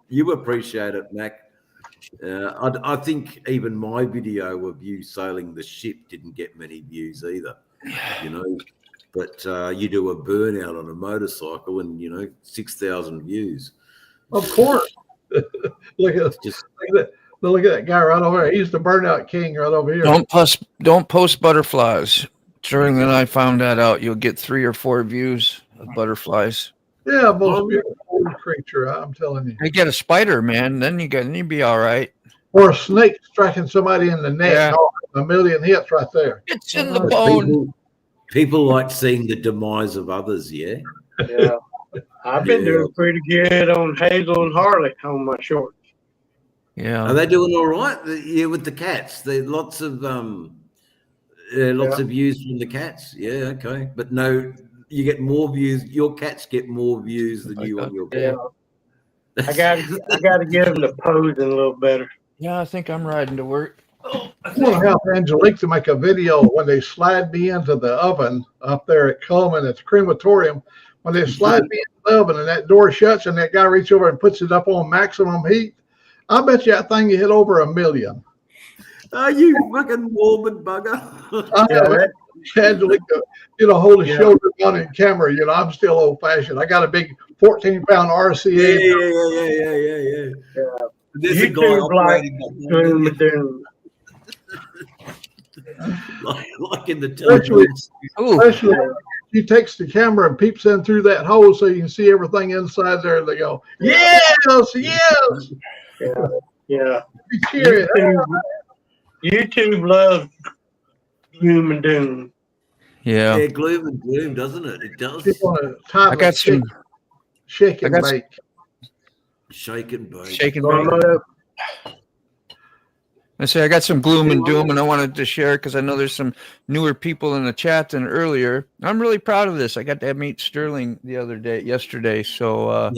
You appreciate it, Mac. I think even my video of you sailing the ship didn't get many views either, you know. But you do a burnout on a motorcycle and, 6,000 views. Of course. Look at that guy right over there. He's the burnout king right over here. Don't post butterflies. During the night, I found that out. You'll get 3 or 4 views of butterflies. Yeah, most beautiful creature. I'm telling you. I get a spider, man. Then you'd be all right. or a snake striking somebody in the neck. Yeah. Oh, a million hits right there. It's in the But bone. people like seeing the demise of others, yeah? Yeah. I've been Yeah. doing pretty good on Hazel and Harley on my shorts. Yeah. Are they doing all right? Yeah, with the cats. There's lots of views from the cats. Yeah, okay. But no, you get more views. Your cats get more views than you on your Yeah. cat. I gotta get them to pose a little better. Yeah, I think I'm riding to work. I want to help Angelique to make a video when they slide me into the oven up there at Coleman at the crematorium. When they slide me into the oven and that door shuts and that guy reaches over and puts it up on maximum heat, I bet you that thing you hit over 1 million. Are you fucking morbid bugger? Angelique, hold his shoulder down in camera. I'm still old fashioned. I got a big 14-pound RCA. Yeah. There's a guy YouTube like operating Gloom and Doom. like in the Especially, Ooh. especially he takes the camera and peeps in through that hole so you can see everything inside there. And they go, yes. Yeah. Be cheering. YouTube loves Gloom and Doom. Yeah. Yeah, gloom and gloom, doesn't it? It does. I got some shake and I got bake. Shake and bake. shaking. I got some gloom and doom, and I wanted to share because I know there's some newer people in the chat than earlier. I'm really proud of this. I got to meet Sterling yesterday. So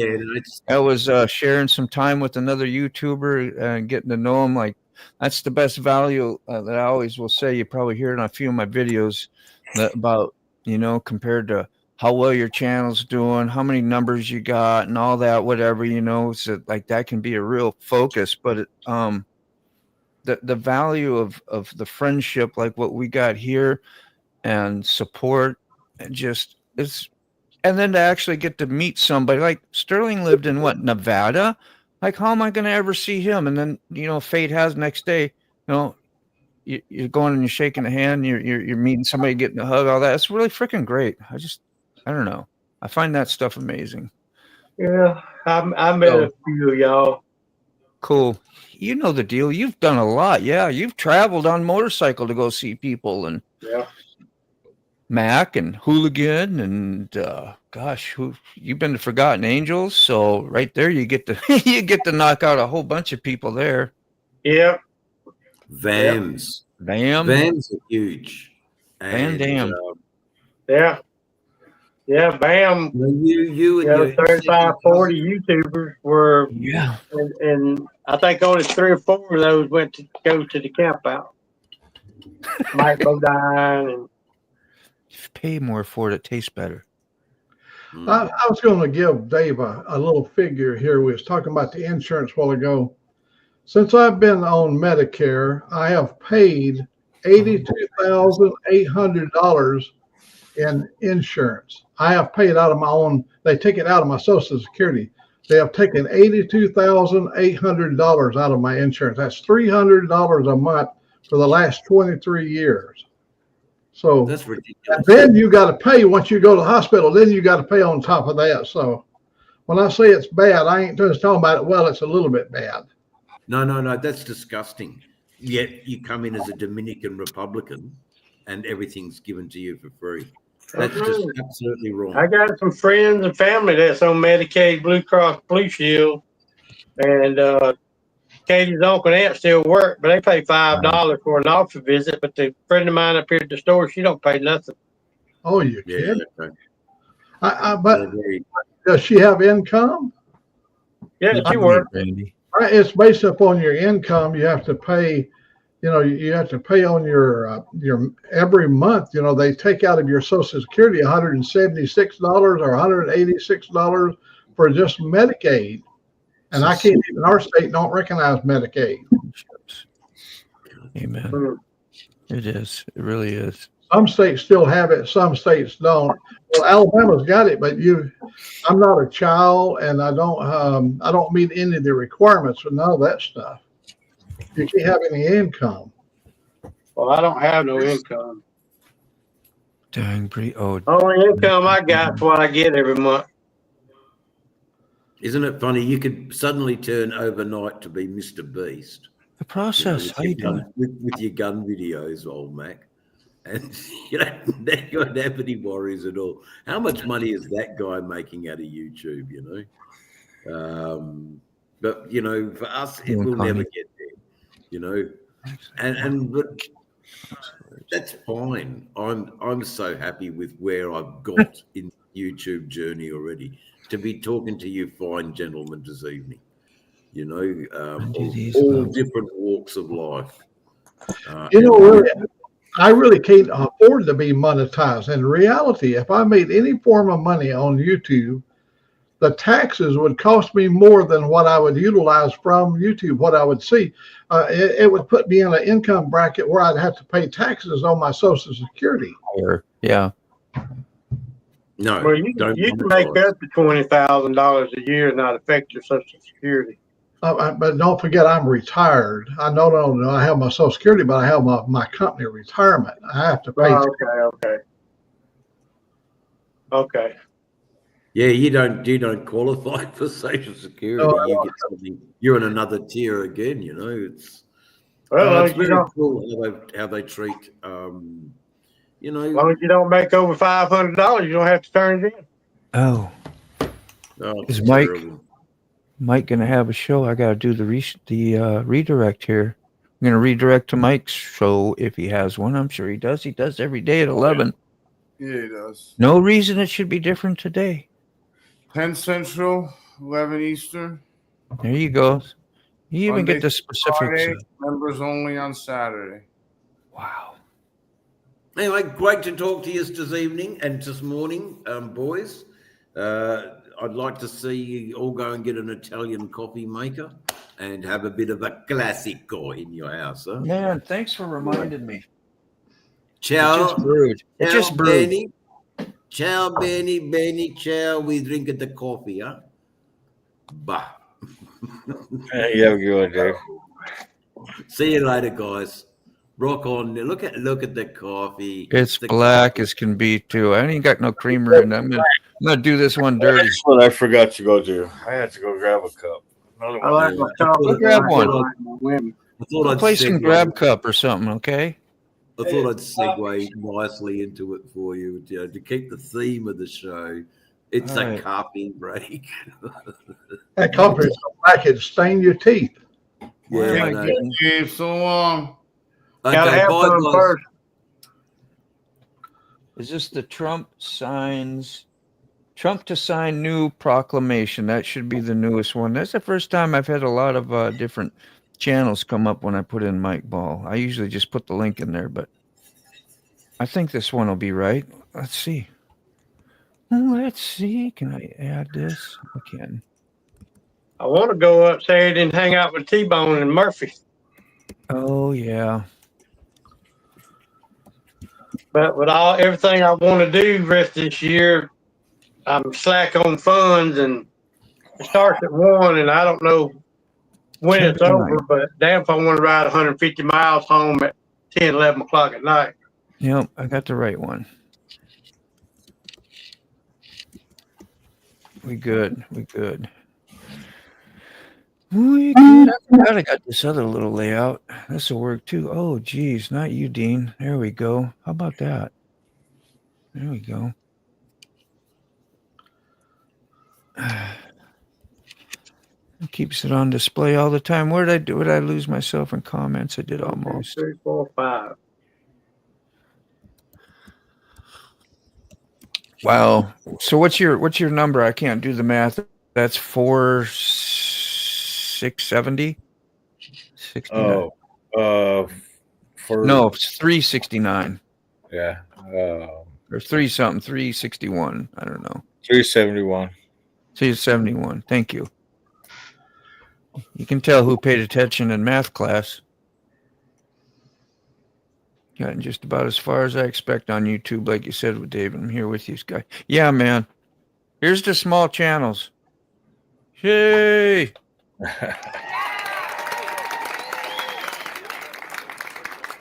I was sharing some time with another YouTuber and getting to know him. Like that's the best value that I always will say. You probably hear it on a few of my videos about compared to how well your channel's doing, how many numbers you got, and all that, whatever. So like that can be a real focus, but the value of the friendship, like what we got here, and support, and just is, and then to actually get to meet somebody like Sterling lived in Nevada. Like, how am I going to ever see him? And then fate has next day, you're going and you're shaking a hand, you're meeting somebody, getting a hug, all that. It's really freaking great. I don't know. I find that stuff amazing. Yeah, I met a few of y'all. Cool. You know the deal. You've done a lot. Yeah, you've traveled on motorcycle to go see people, and Mac and Hooligan, and you've been to Forgotten Angels. So right there, you get to knock out a whole bunch of people there. Yep. Vans. Bam. Vans are huge. Van Dam. Yeah, Bam. You and your 35, 40 YouTubers were, and I think only 3 or 4 of those went to go to the camp out. Mike Bodine and Pay more for it. It tastes better. I was going to give Dave a little figure here. We was talking about the insurance a while ago. Since I've been on Medicare, I have paid $82,800 in insurance. I have paid out of my own. They take it out of my Social Security. They have taken $82,800 out of my insurance. That's $300 a month for the last 23 years. So that's ridiculous. Then you got to pay once you go to the hospital. Then you got to pay on top of that. So when I say it's bad, I ain't just talking about it. Well, it's a little bit bad. No, that's disgusting. Yet you come in as a Dominican Republican and everything's given to you for free. That's just absolutely wrong. I got some friends and family that's on Medicaid, Blue Cross, Blue Shield, and Katie's uncle and aunt still work, but they pay $5 for an office visit. But the friend of mine up here at the store, she don't pay nothing. Oh, you kidding? Okay. But does she have income? Yeah, she works. It's based upon your income. You have to pay. You have to pay on your every month. They take out of your Social Security $176 or $186 for just Medicaid, and I can't even. Our state don't recognize Medicaid. Amen. It is. It really is. Some states still have it. Some states don't. Well, Alabama's got it, but I'm not a child, and I don't meet any of the requirements for none of that stuff. You can't have any income. Well, I don't have no income. Dang, pretty old. Only income I got is what I get every month. Isn't it funny? You could suddenly turn overnight to be Mr. Beast. The process. How you doing? With your gun videos, old Mac. And you know, they don't have any worries at all. How much money is that guy making out of YouTube, you know? But you know, for us, it will never get there, you know. But that's fine. I'm so happy with where I've got in the YouTube journey already. To be talking to you fine gentlemen this evening, you know, all different walks of life. You know, really, I really can't afford to be monetized. In reality, if I made any form of money on YouTube, the taxes would cost me more than what I would utilize from YouTube, what I would see. It would put me in an income bracket where I'd have to pay taxes on my Social Security. Yeah. No, Well, you can make up to $20,000 a year and not affect your Social Security. But don't forget, I'm retired. I no, I have my Social Security, but I have my company retirement. I have to pay. Okay. Yeah, you don't qualify for Social Security. No, you get something. You're in another tier again. You know, it's Well, very cool how they treat. You know, as long as you don't make over $500, you don't have to turn it in. Oh, is Mike gonna have a show? I gotta do the redirect here. I'm gonna redirect to Mike's show if he has one. I'm sure he does. He does every day at 11. Yeah, he does. No reason it should be different today. 10 Central, 11 Eastern. There you go. You even Monday get the specifics. Friday, members only on Saturday. Wow. Anyway, great to talk to you this evening and this morning, boys. I'd like to see you all go and get an Italian coffee maker and have a bit of a classico in your house. Huh? Man, thanks for reminding me. Ciao. It just brewed. Benny. Ciao, Benny. Ciao. We drink the coffee, huh? Bah. Hey, you have a good one, Dave. See you later, guys. Rock on. Look at the coffee. It's the black coffee. as can be too. I ain't got no creamer in it. I'm gonna do this one dirty. That's what I forgot to go do. I had to go grab a cup. I like my chocolate. Grab one. I thought I'd Play some segue. grab cup or something, okay? I thought I'd segue nicely into it for you, you know, to keep the theme of the show. It's All a right. coffee break. That coffee is so black it'd stain your teeth. Yeah, I Thank know. you, Dave. So long. Gotta Okay, have bye, some guys. first. Is this the Trump to sign new proclamation? That should be the newest one. That's the first time I've had a lot of different channels come up when I put in Mike Ball. I usually just put the link in there, but I think this one will be right. Let's see. Let's see. Can I add this? I can. I want to go up Saturday and hang out with T-Bone and Murphy. Oh, yeah. But with everything I want to do the rest of this year, I'm slack on funds, and it starts at 1, and I don't know when it's over, but damn if I want to ride 150 miles home at 10, 11 o'clock at night. Yep, I got the right one. We good. We good. We good. I forgot I got this other little layout. This will work too. Oh, geez. Not you, Dean. There we go. How about that? There we go. It keeps it on display all the time. Where did I do it? I lose myself in comments. I did almost. 2, 3, 4, 5. Wow. So what's your number? I can't do the math. That's 4,670. 69. Oh, No, it's 369 yeah, or 361. I don't know. 371. 371. Thank you. You can tell who paid attention in math class. Gotten just about as far as I expect on YouTube, like you said with David. I'm here with you, Sky. Yeah, man. Here's the small channels. Yay!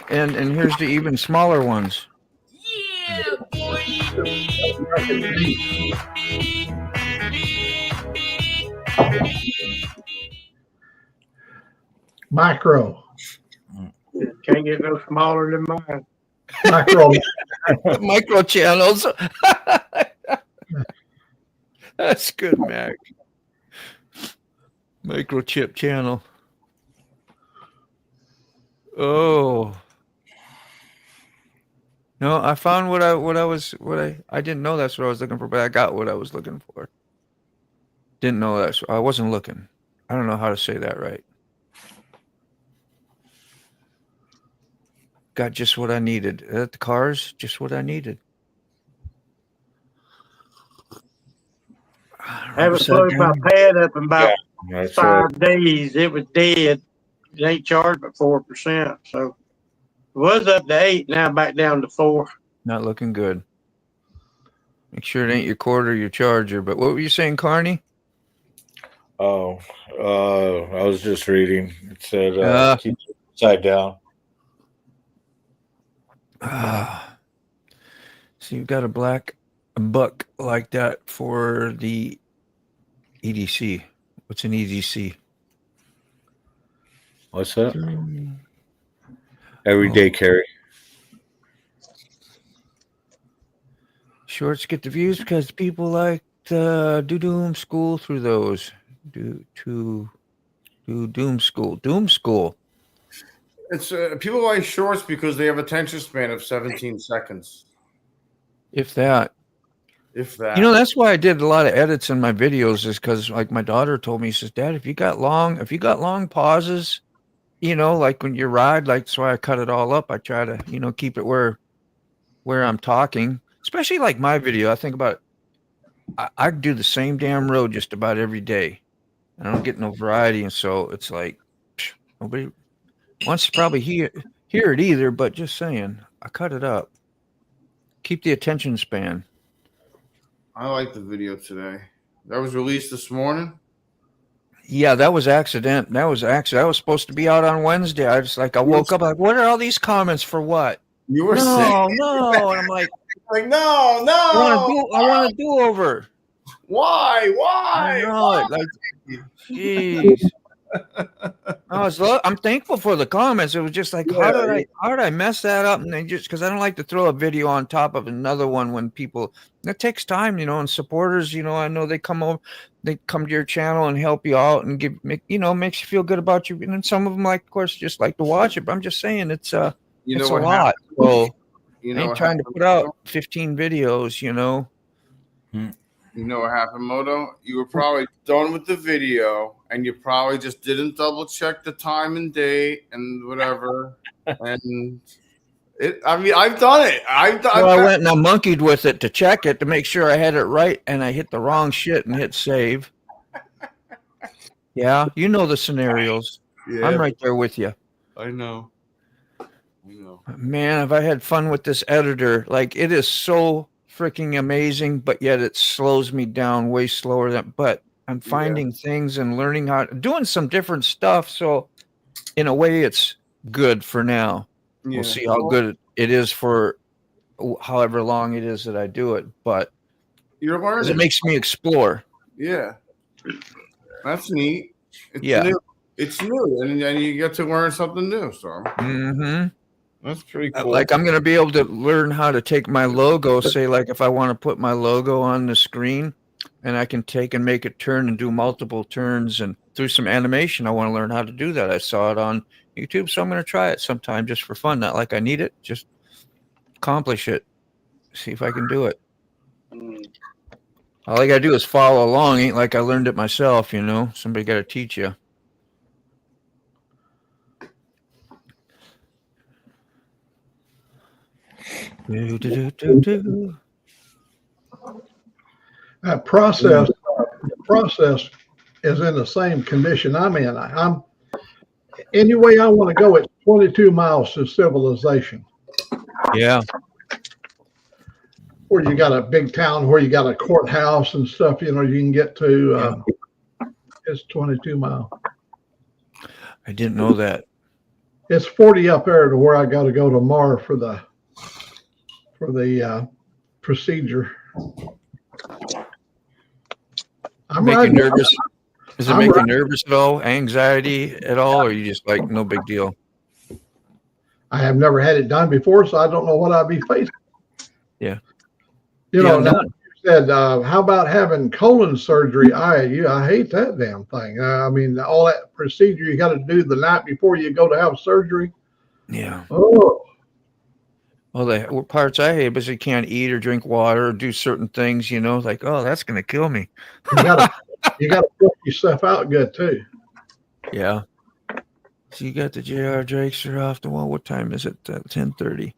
And here's the even smaller ones. Micro. Can't get no smaller than mine. Micro channels. That's good, Mac. Microchip channel. Oh. No, I found what I didn't know that's what I was looking for, but I got what I was looking for. Didn't know that. So I wasn't looking. I don't know how to say that right. Got just what I needed. At the cars, just what I needed. I haven't plugged my pad up in about 5 days. It was dead. It ain't charged but 4%. So it was up to 8, now back down to 4. Not looking good. Make sure it ain't your cord or your charger. But what were you saying, Carney? Oh, I was just reading. It said keep it upside down. So you've got a black buck like that for the EDC. What's an EDC? What's that? Everyday carry. Shorts get the views because people like to do doom school through those. Do doom school. Doom school. It's people like shorts because they have attention span of 17 seconds. If that. If that. You know, that's why I did a lot of edits in my videos, is because like my daughter told me, she says, Dad, if you got long pauses, you know, like when you ride, like that's why I cut it all up. I try to, you know, keep it where I'm talking. Especially like my video. I think about it. I do the same damn road just about every day. I don't get no variety, and so it's like nobody wants to probably hear it either, but just saying, I cut it up. Keep the attention span. I like the video today. That was released this morning. Yeah, that was accident. That was supposed to be out on Wednesday. I woke up like, what are all these comments for? What? You were sick. No, and I'm like no. I want to do over. Why? I know it. Like, jeez. I'm thankful for the comments. It was just like, how did I mess that up? And then just because I don't like to throw a video on top of another one when people, it takes time, you know, and supporters, you know, I know they come to your channel and help you out and makes you feel good about you. And then some of them, like, of course, just like to watch it. But I'm just saying it's a lot. So I ain't trying to put out 15 videos, you know. You know what happened, Moto? You were probably done with the video, and you probably just didn't double check the time and date and whatever. And I've done it. I went and I monkeyed with it to check it to make sure I had it right, and I hit the wrong shit and hit save. Yeah, you know the scenarios. Yeah. I'm right there with you. I know. Man, have I had fun with this editor? Like, it is so freaking amazing, but yet it slows me down way slower but I'm finding things and learning doing some different stuff. So in a way it's good for now. Yeah. We'll see how good it is for however long it is that I do it, but you're learning. It makes me explore. Yeah. That's neat. It's new. It's new. And you get to learn something new. So mm-hmm. That's pretty cool. Like I'm going to be able to learn how to take my logo, say like if I want to put my logo on the screen and I can take and make it turn and do multiple turns and through some animation, I want to learn how to do that. I saw it on YouTube, so I'm going to try it sometime just for fun. Not like I need it, just accomplish it. See if I can do it. All I got to do is follow along. Ain't like I learned it myself, you know. Somebody got to teach you. That process is in the same condition I'm in. I'm any way I want to go, it's 22 miles to civilization. Yeah. Where you got a big town where you got a courthouse and stuff, you know, you can get to it's 22 miles. I didn't know that. It's 40 up there to where I got to go tomorrow for the procedure. I'm making nervous. Does it make you nervous at all? Anxiety at all? Or are you just like, no big deal? I have never had it done before, so I don't know what I'd be facing. Yeah. You Yeah, know, now no. you said, how about having colon surgery? I hate that damn thing. I mean, all that procedure you got to do the night before you go to have surgery. Yeah. Oh, Well, the parts I hate is you can't eat or drink water or do certain things, you know, like, oh, that's going to kill me. you gotta push yourself out good too. Yeah. So you got the JR Drakes are off the wall. What time is it? 10:30.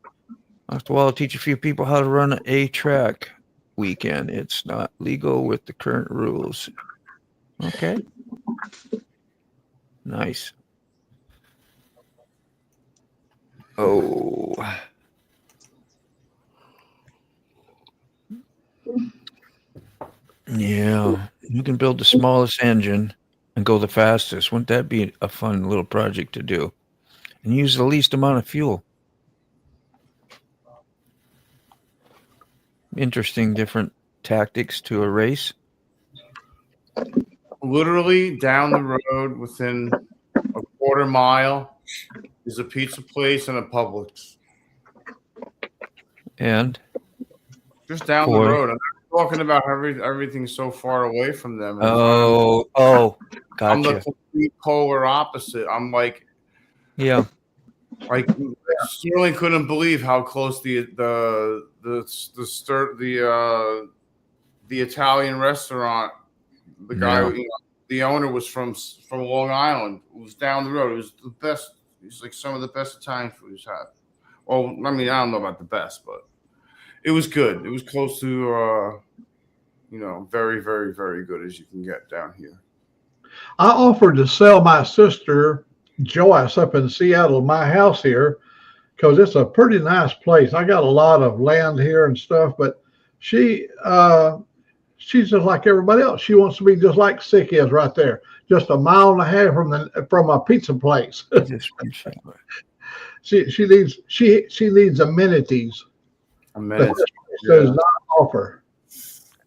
Off the wall. Teach a few people how to run a track weekend. It's not legal with the current rules. Okay. Nice. Oh. Yeah. You can build the smallest engine and go the fastest. Wouldn't that be a fun little project to do? And use the least amount of fuel. Interesting different tactics to a race. Literally down the road within a quarter mile is a pizza place and a Publix. And Just down the road. I'm not talking about everything so far away from them. oh, I'm the gotcha. complete polar opposite. I'm like, Yeah. like certainly couldn't believe how close the Italian restaurant, the guy, Yeah. you know, the owner was from Long Island. It was down the road. It was the best. It's like some of the best Italian food he's had. Well, I mean, I don't know about the best, but it was good. It was close to, you know, very, very, very good as you can get down here. I offered to sell my sister Joyce up in Seattle, my house here, because it's a pretty nice place. I got a lot of land here and stuff, but she's just like everybody else. She wants to be just like Sick is right there, just a mile and a half from a pizza place. she needs amenities. Amenities. Does not offer.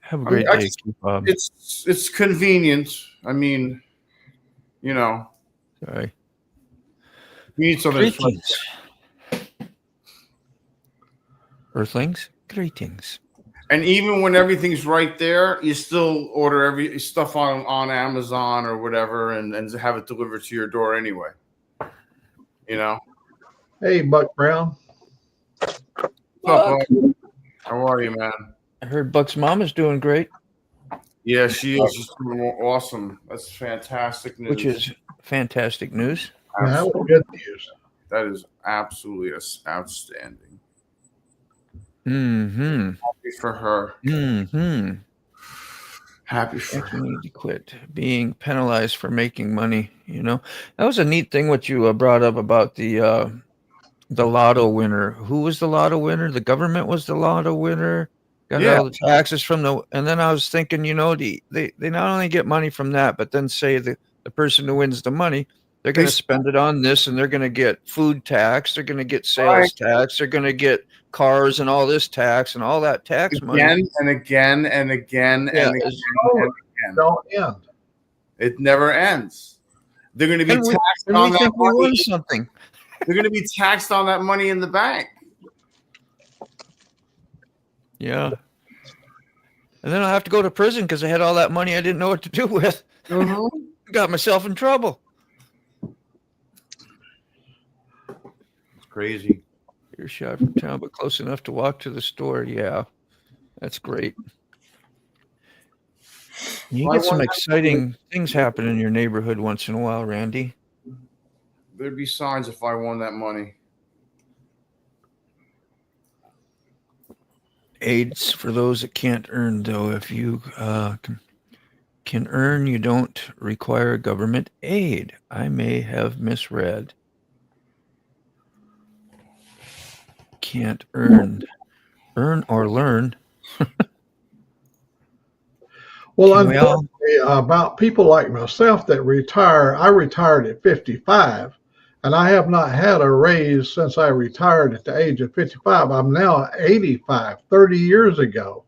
Have a great day, Bob. It's convenient. I mean, you know, Sorry. you need something. Greetings. Earthlings, greetings. And even when everything's right there, you still order every stuff on Amazon or whatever, and have it delivered to your door anyway. You know. Hey, Buck Brown. What's up, Buck? How are you, man? I heard Buck's mom is doing great. Yeah, she is just doing awesome. That's fantastic news. Which is fantastic news. That was good news. That is absolutely outstanding. Mm-hmm. Happy for her. Mm-hmm. Happy for her. You need to quit being penalized for making money. You know, that was a neat thing what you brought up about the lotto winner. Who was the lotto winner? The government was the lotto winner. Got all the taxes from and then I was thinking, you know, they not only get money from that, but then say the person who wins the money, they're going to spend it on this, and they're going to get food tax, they're going to get sales tax, they're going to get cars and all this tax and all that tax money. Again and again and again and again and again. Don't end. It never ends. They're going to be taxed on that money. Something. They're going to be taxed on that money in the bank. Yeah. And then I'll have to go to prison because I had all that money I didn't know what to do with. Mm-hmm. Got myself in trouble. It's crazy. You're shot from town, but close enough to walk to the store. Yeah. That's great. You get some exciting things happen in your neighborhood once in a while, Randy. There'd be signs if I won that money. Aids for those that can't earn, though. If you can earn, you don't require government aid. I may have misread. Can't earn or learn. Well, unfortunately, about people like myself that retire, I retired at 55, and I have not had a raise since I retired at the age of 55. I'm now 85, 30 years ago.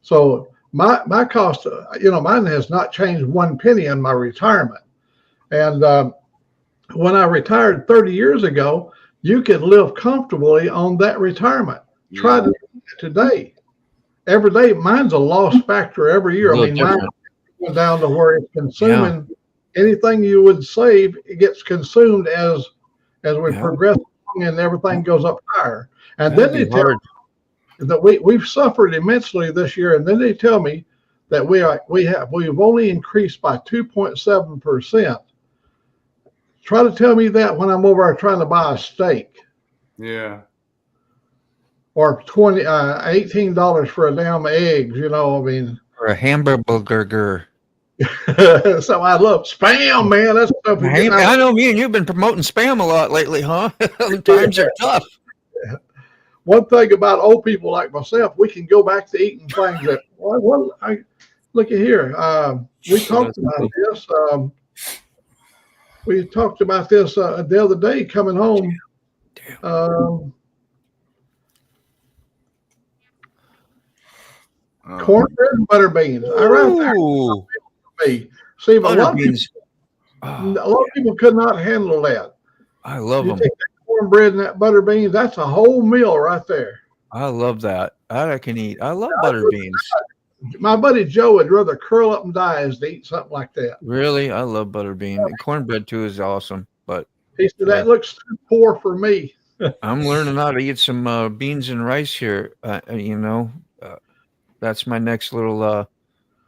So my cost, mine has not changed one penny in my retirement. And when I retired 30 years ago, you can live comfortably on that retirement. Try to do it today. Every day, mine's a loss factor every year. I mean, mine's going down to where it's consuming anything you would save. It gets consumed as we progress along and everything goes up higher. And then they tell me that we've suffered immensely this year. And then they tell me that we've only increased by 2.7%. Try to tell me that when I'm over there trying to buy a steak. Yeah. Or $18 for a damn eggs, you know, I mean. Or a hamburger. So I love Spam, man. That's stuff. I know me and you've been promoting Spam a lot lately, huh? Times are tough. One thing about old people like myself, we can go back to eating things that, look at here. We talked about this. We talked about this the other day coming home. Cornbread and butter beans. I ran there. See, but a lot of people could not handle that. I love them. Take that cornbread and that butter beans. That's a whole meal right there. I love that. I can eat. I love butter beans. My buddy Joe would rather curl up and die as to eat something like that. Really? I love butter bean. Cornbread too is awesome. But he said that looks too poor for me. I'm learning how to eat some beans and rice here. That's my next little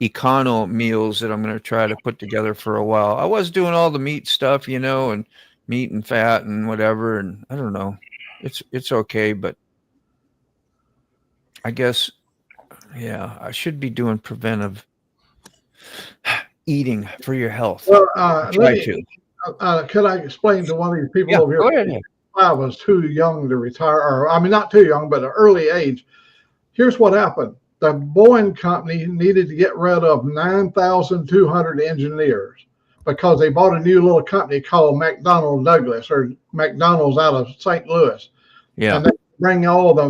econo meals that I'm going to try to put together for a while. I was doing all the meat stuff, and meat and fat and whatever. And I don't know. It's okay, but I guess, I should be doing preventive eating for your health. Well, could I explain to one of these people over here? Go ahead. I was too young to retire, or I mean, not too young, but an early age. Here's what happened. The Boeing company needed to get rid of 9,200 engineers because they bought a new little company called McDonnell Douglas, or McDonald's out of St. Louis. Yeah. And they bring all the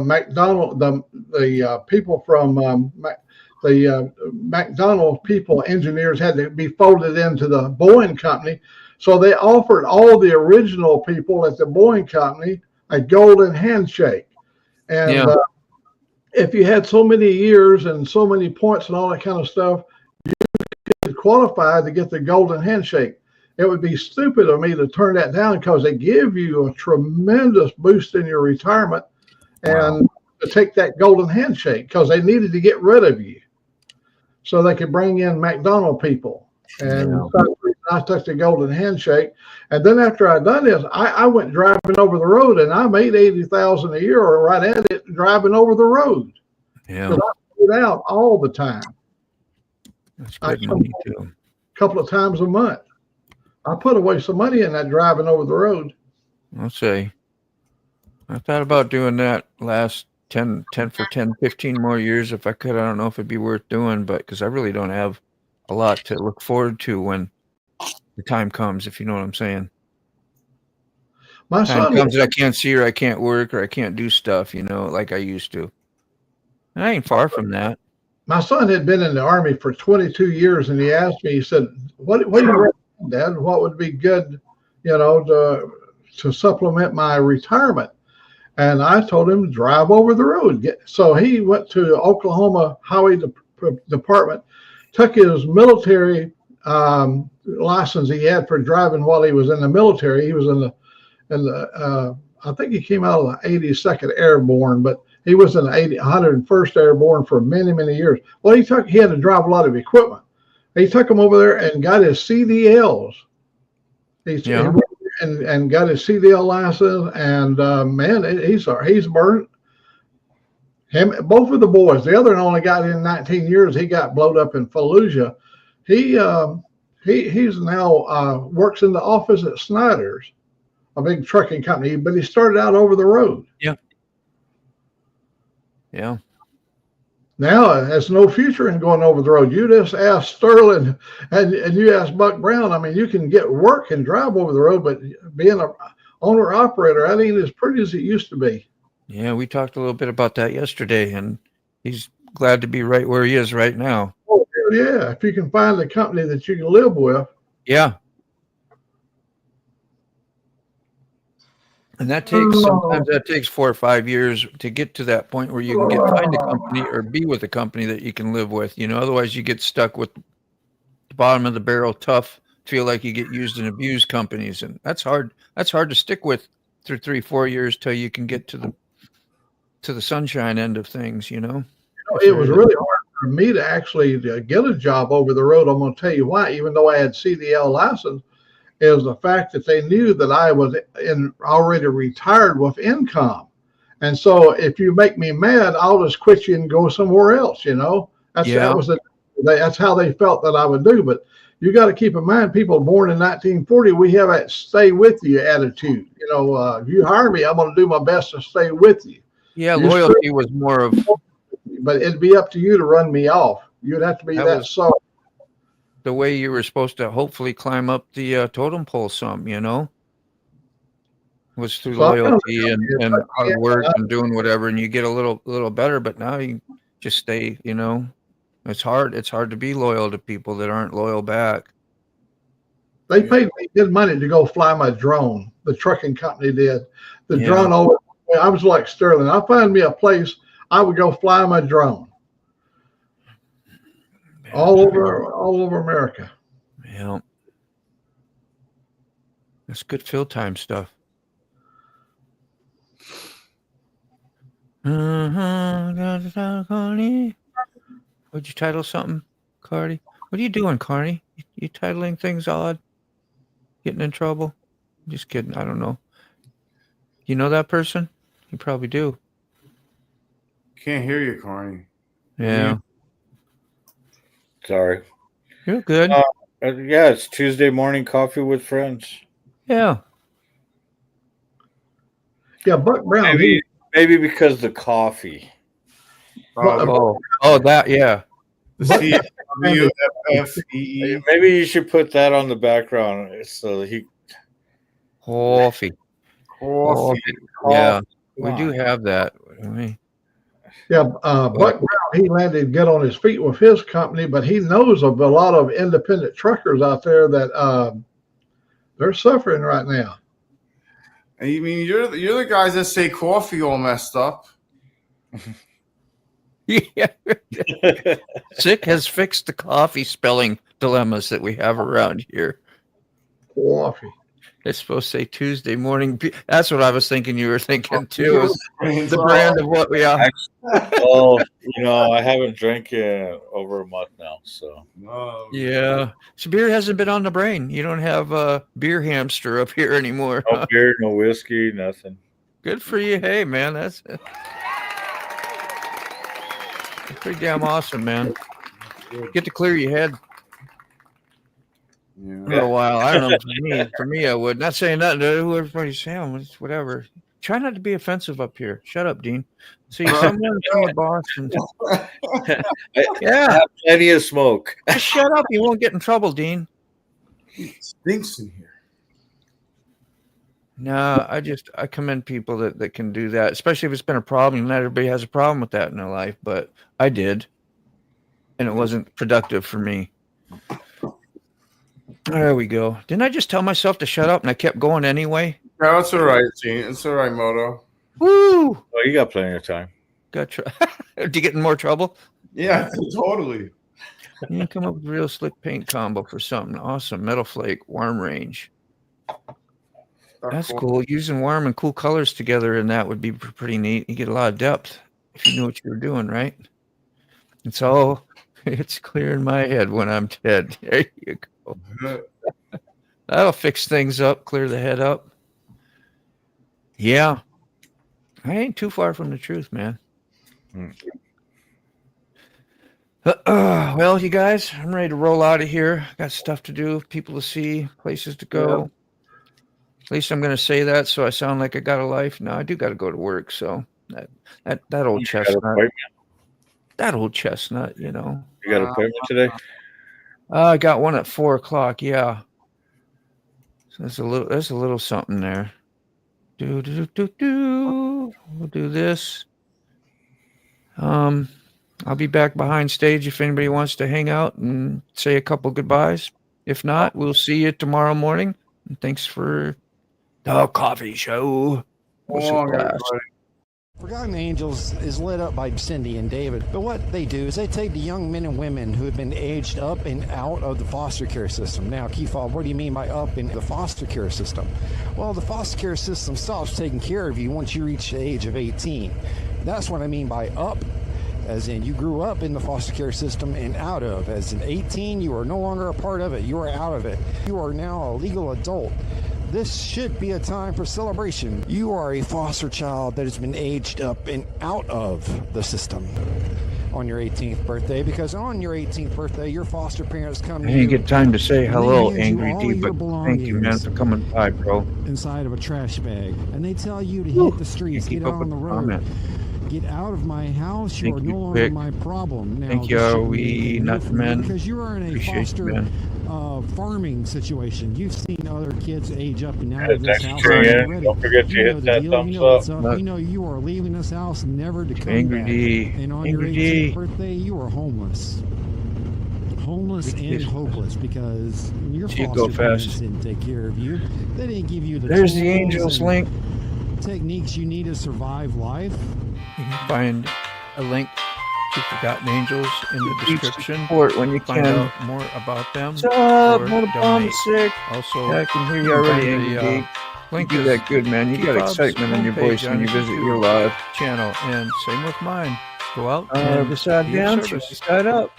the people from the McDonnell people, engineers, had to be folded into the Boeing company. So they offered all the original people at the Boeing company a golden handshake. And if you had so many years and so many points and all that kind of stuff, you could qualify to get the golden handshake. It would be stupid of me to turn that down because they give you a tremendous boost in your retirement and to take that golden handshake because they needed to get rid of you so they could bring in McDonald people. And I took the golden handshake. And then after I done this, I went driving over the road and I made $80,000 a year, or right at it, driving over the road. Yeah. But I put out all the time. That's good money too. A couple of times a month. I put away some money in that driving over the road. I'll say. I thought about doing that last 10 for 10, 15 more years if I could. I don't know if it'd be worth doing, but because I really don't have a lot to look forward to when the time comes, if you know what I'm saying. My son comes that I can't see or I can't work or I can't do stuff, like I used to. And I ain't far from that. My son had been in the Army for 22 years, and he asked me, he said, what do you recommend, Dad? What would be good, to supplement my retirement? And I told him, drive over the road. So he went to the Oklahoma Highway Department, took his military license he had for driving while he was in the military. He was in the I think he came out of the 82nd Airborne, but he was in the 101st Airborne for many, many years. Well, he had to drive a lot of equipment. He took him over there and got his CDLs. And got his CDL license, and man, he's burnt. Both of the boys. The other one only got in 19 years. He got blowed up in Fallujah. He's now works in the office at Snyder's, a big trucking company, but he started out over the road. Yeah. Now there's no future in going over the road. You just ask Sterling and you ask Buck Brown. I mean, you can get work and drive over the road, but being an owner operator, that ain't as pretty as it used to be. Yeah, we talked a little bit about that yesterday, and he's glad to be right where he is right now. Oh, yeah. If you can find a company that you can live with. Yeah. And that takes sometimes that takes 4 or 5 years to get to that point where you can find a company or be with a company that you can live with. Otherwise you get stuck with the bottom of the barrel, tough, feel like you get used and abused companies, and that's hard. That's hard to stick with through 3-4 years till you can get to the sunshine end of things. It was really hard for me to actually get a job over the road. I'm going to tell you why. Even though I had CDL license, is the fact that they knew that I was already retired with income. And so if you make me mad, I'll just quit you and go somewhere else, That's how they felt that I would do. But you got to keep in mind, people born in 1940, we have that stay with you attitude. If you hire me, I'm going to do my best to stay with you. Yeah, loyalty was more of. But it'd be up to you to run me off. You'd have to be that sorry. The way you were supposed to hopefully climb up the totem pole some, was through loyalty and hard work and doing whatever, and you get a little better. But now you just stay, it's hard. It's hard to be loyal to people that aren't loyal back. They paid me good money to go fly my drone. The trucking company did. The drone over. I was like Sterling. I find me a place, I would go fly my drone. All over America. Yeah. That's good field time stuff. Would you title something, Cardi? What are you doing, Cardi? You titling things odd? Getting in trouble? Just kidding. I don't know. You know that person? You probably do. Can't hear you, Carney. Yeah. Sorry. You're good. Yeah, it's Tuesday morning coffee with friends. Yeah. Yeah, Buck Brown. Maybe because the coffee. That, yeah. CWFFE. Maybe you should put that on the background so he. Coffee. Yeah, we do have that. Yeah, Buck Brown, he landed good on his feet with his company, but he knows of a lot of independent truckers out there that they're suffering right now. I mean, you're the guys that say coffee all messed up. Yeah. Sick has fixed the coffee spelling dilemmas that we have around here. Coffee. It's supposed to say Tuesday morning. That's what I was thinking you were thinking too. Is the brand of what we are. Well, I haven't drank in over a month now, so. Yeah. So beer hasn't been on the brain. You don't have a beer hamster up here anymore. No beer, no whiskey, nothing. Good for you. Hey, man, that's pretty damn awesome, man. Get to clear your head. For a while. I don't know. For me, I would. Not saying nothing to who everybody's saying. It's whatever. Try not to be offensive up here. Shut up, Dean. See, someone from the boss. I have plenty of smoke. Just shut up. You won't get in trouble, Dean. It stinks in here. No, I commend people that can do that, especially if it's been a problem. Not everybody has a problem with that in their life, but I did. And it wasn't productive for me. There we go. Didn't I just tell myself to shut up and I kept going anyway? No, that's all right, Gene. It's all right, Moto. Woo! Well, you got plenty of time. Did you get in more trouble? Yeah, totally. You can come up with a real slick paint combo for something awesome. Metal Flake, Warm Range. That's cool. Using warm and cool colors together in that would be pretty neat. You get a lot of depth if you knew what you were doing, right? It's clear in my head when I'm dead. There you go. That'll fix things up, clear the head up. Yeah. I ain't too far from the truth, man. Well, you guys, I'm ready to roll out of here. Got stuff to do, people to see, places to go. Yeah. At least I'm going to say that so I sound like I got a life. No, I do got to go to work. So that old chestnut. That old chestnut, You got an appointment today? I got one at 4:00. Yeah. So there's a little something there. We'll do this. I'll be back behind stage if anybody wants to hang out and say a couple goodbyes. If not, we'll see you tomorrow morning. And thanks for The Coffee Show. What's Come the on, class? everybody. Forgotten Angels is led up by Cindy and David, but what they do is they take the young men and women who have been aged up and out of the foster care system. Now, Keefaw, what do you mean by up in the foster care system? Well, the foster care system stops taking care of you once you reach the age of 18. That's what I mean by up, as in you grew up in the foster care system and out of. As in 18, you are no longer a part of it. You are out of it. You are now a legal adult. This should be a time for celebration. You are a foster child that has been aged up and out of the system on your 18th birthday, because on your 18th birthday, your foster parents come I to didn't you get time to say and hello, they hand you Angry all D, your but thank you, man, belongings for coming by, bro. inside of a trash bag, and they tell you to hit the streets, Keep get up out with on the the road. comment. Get out of my house. You Thank are you, no longer Vic. my problem. Now, Thank this you, shouldn't we be anything new not for men. you, because you are in a Appreciate you, foster man. farming situation. You've seen other kids age up and out Yeah, of this thanks house for tuning in. already. Don't forget to You know hit the that deal. thumbs You know what's up. up. Look. You know you are leaving this house never to come Angry back. D. And on Angry your D. 18th birthday, you are homeless. Homeless Big and kiss. hopeless, because your See you foster go parents fast. didn't take care of you. They didn't give you the There's the tools Angels and link. techniques you need to survive life. You can find a link to Forgotten Angels in the Keep description. support when you Find can. out more about them. What's up, or MotoBaum donate. sick? Also, Yeah, I can hear you you can already, find the, Angry D. You link do is that good, man. You got Keefob's excitement in your homepage voice when on you his visit YouTube your live. channel, and same with mine. Go out and Beside be of down, service. side up.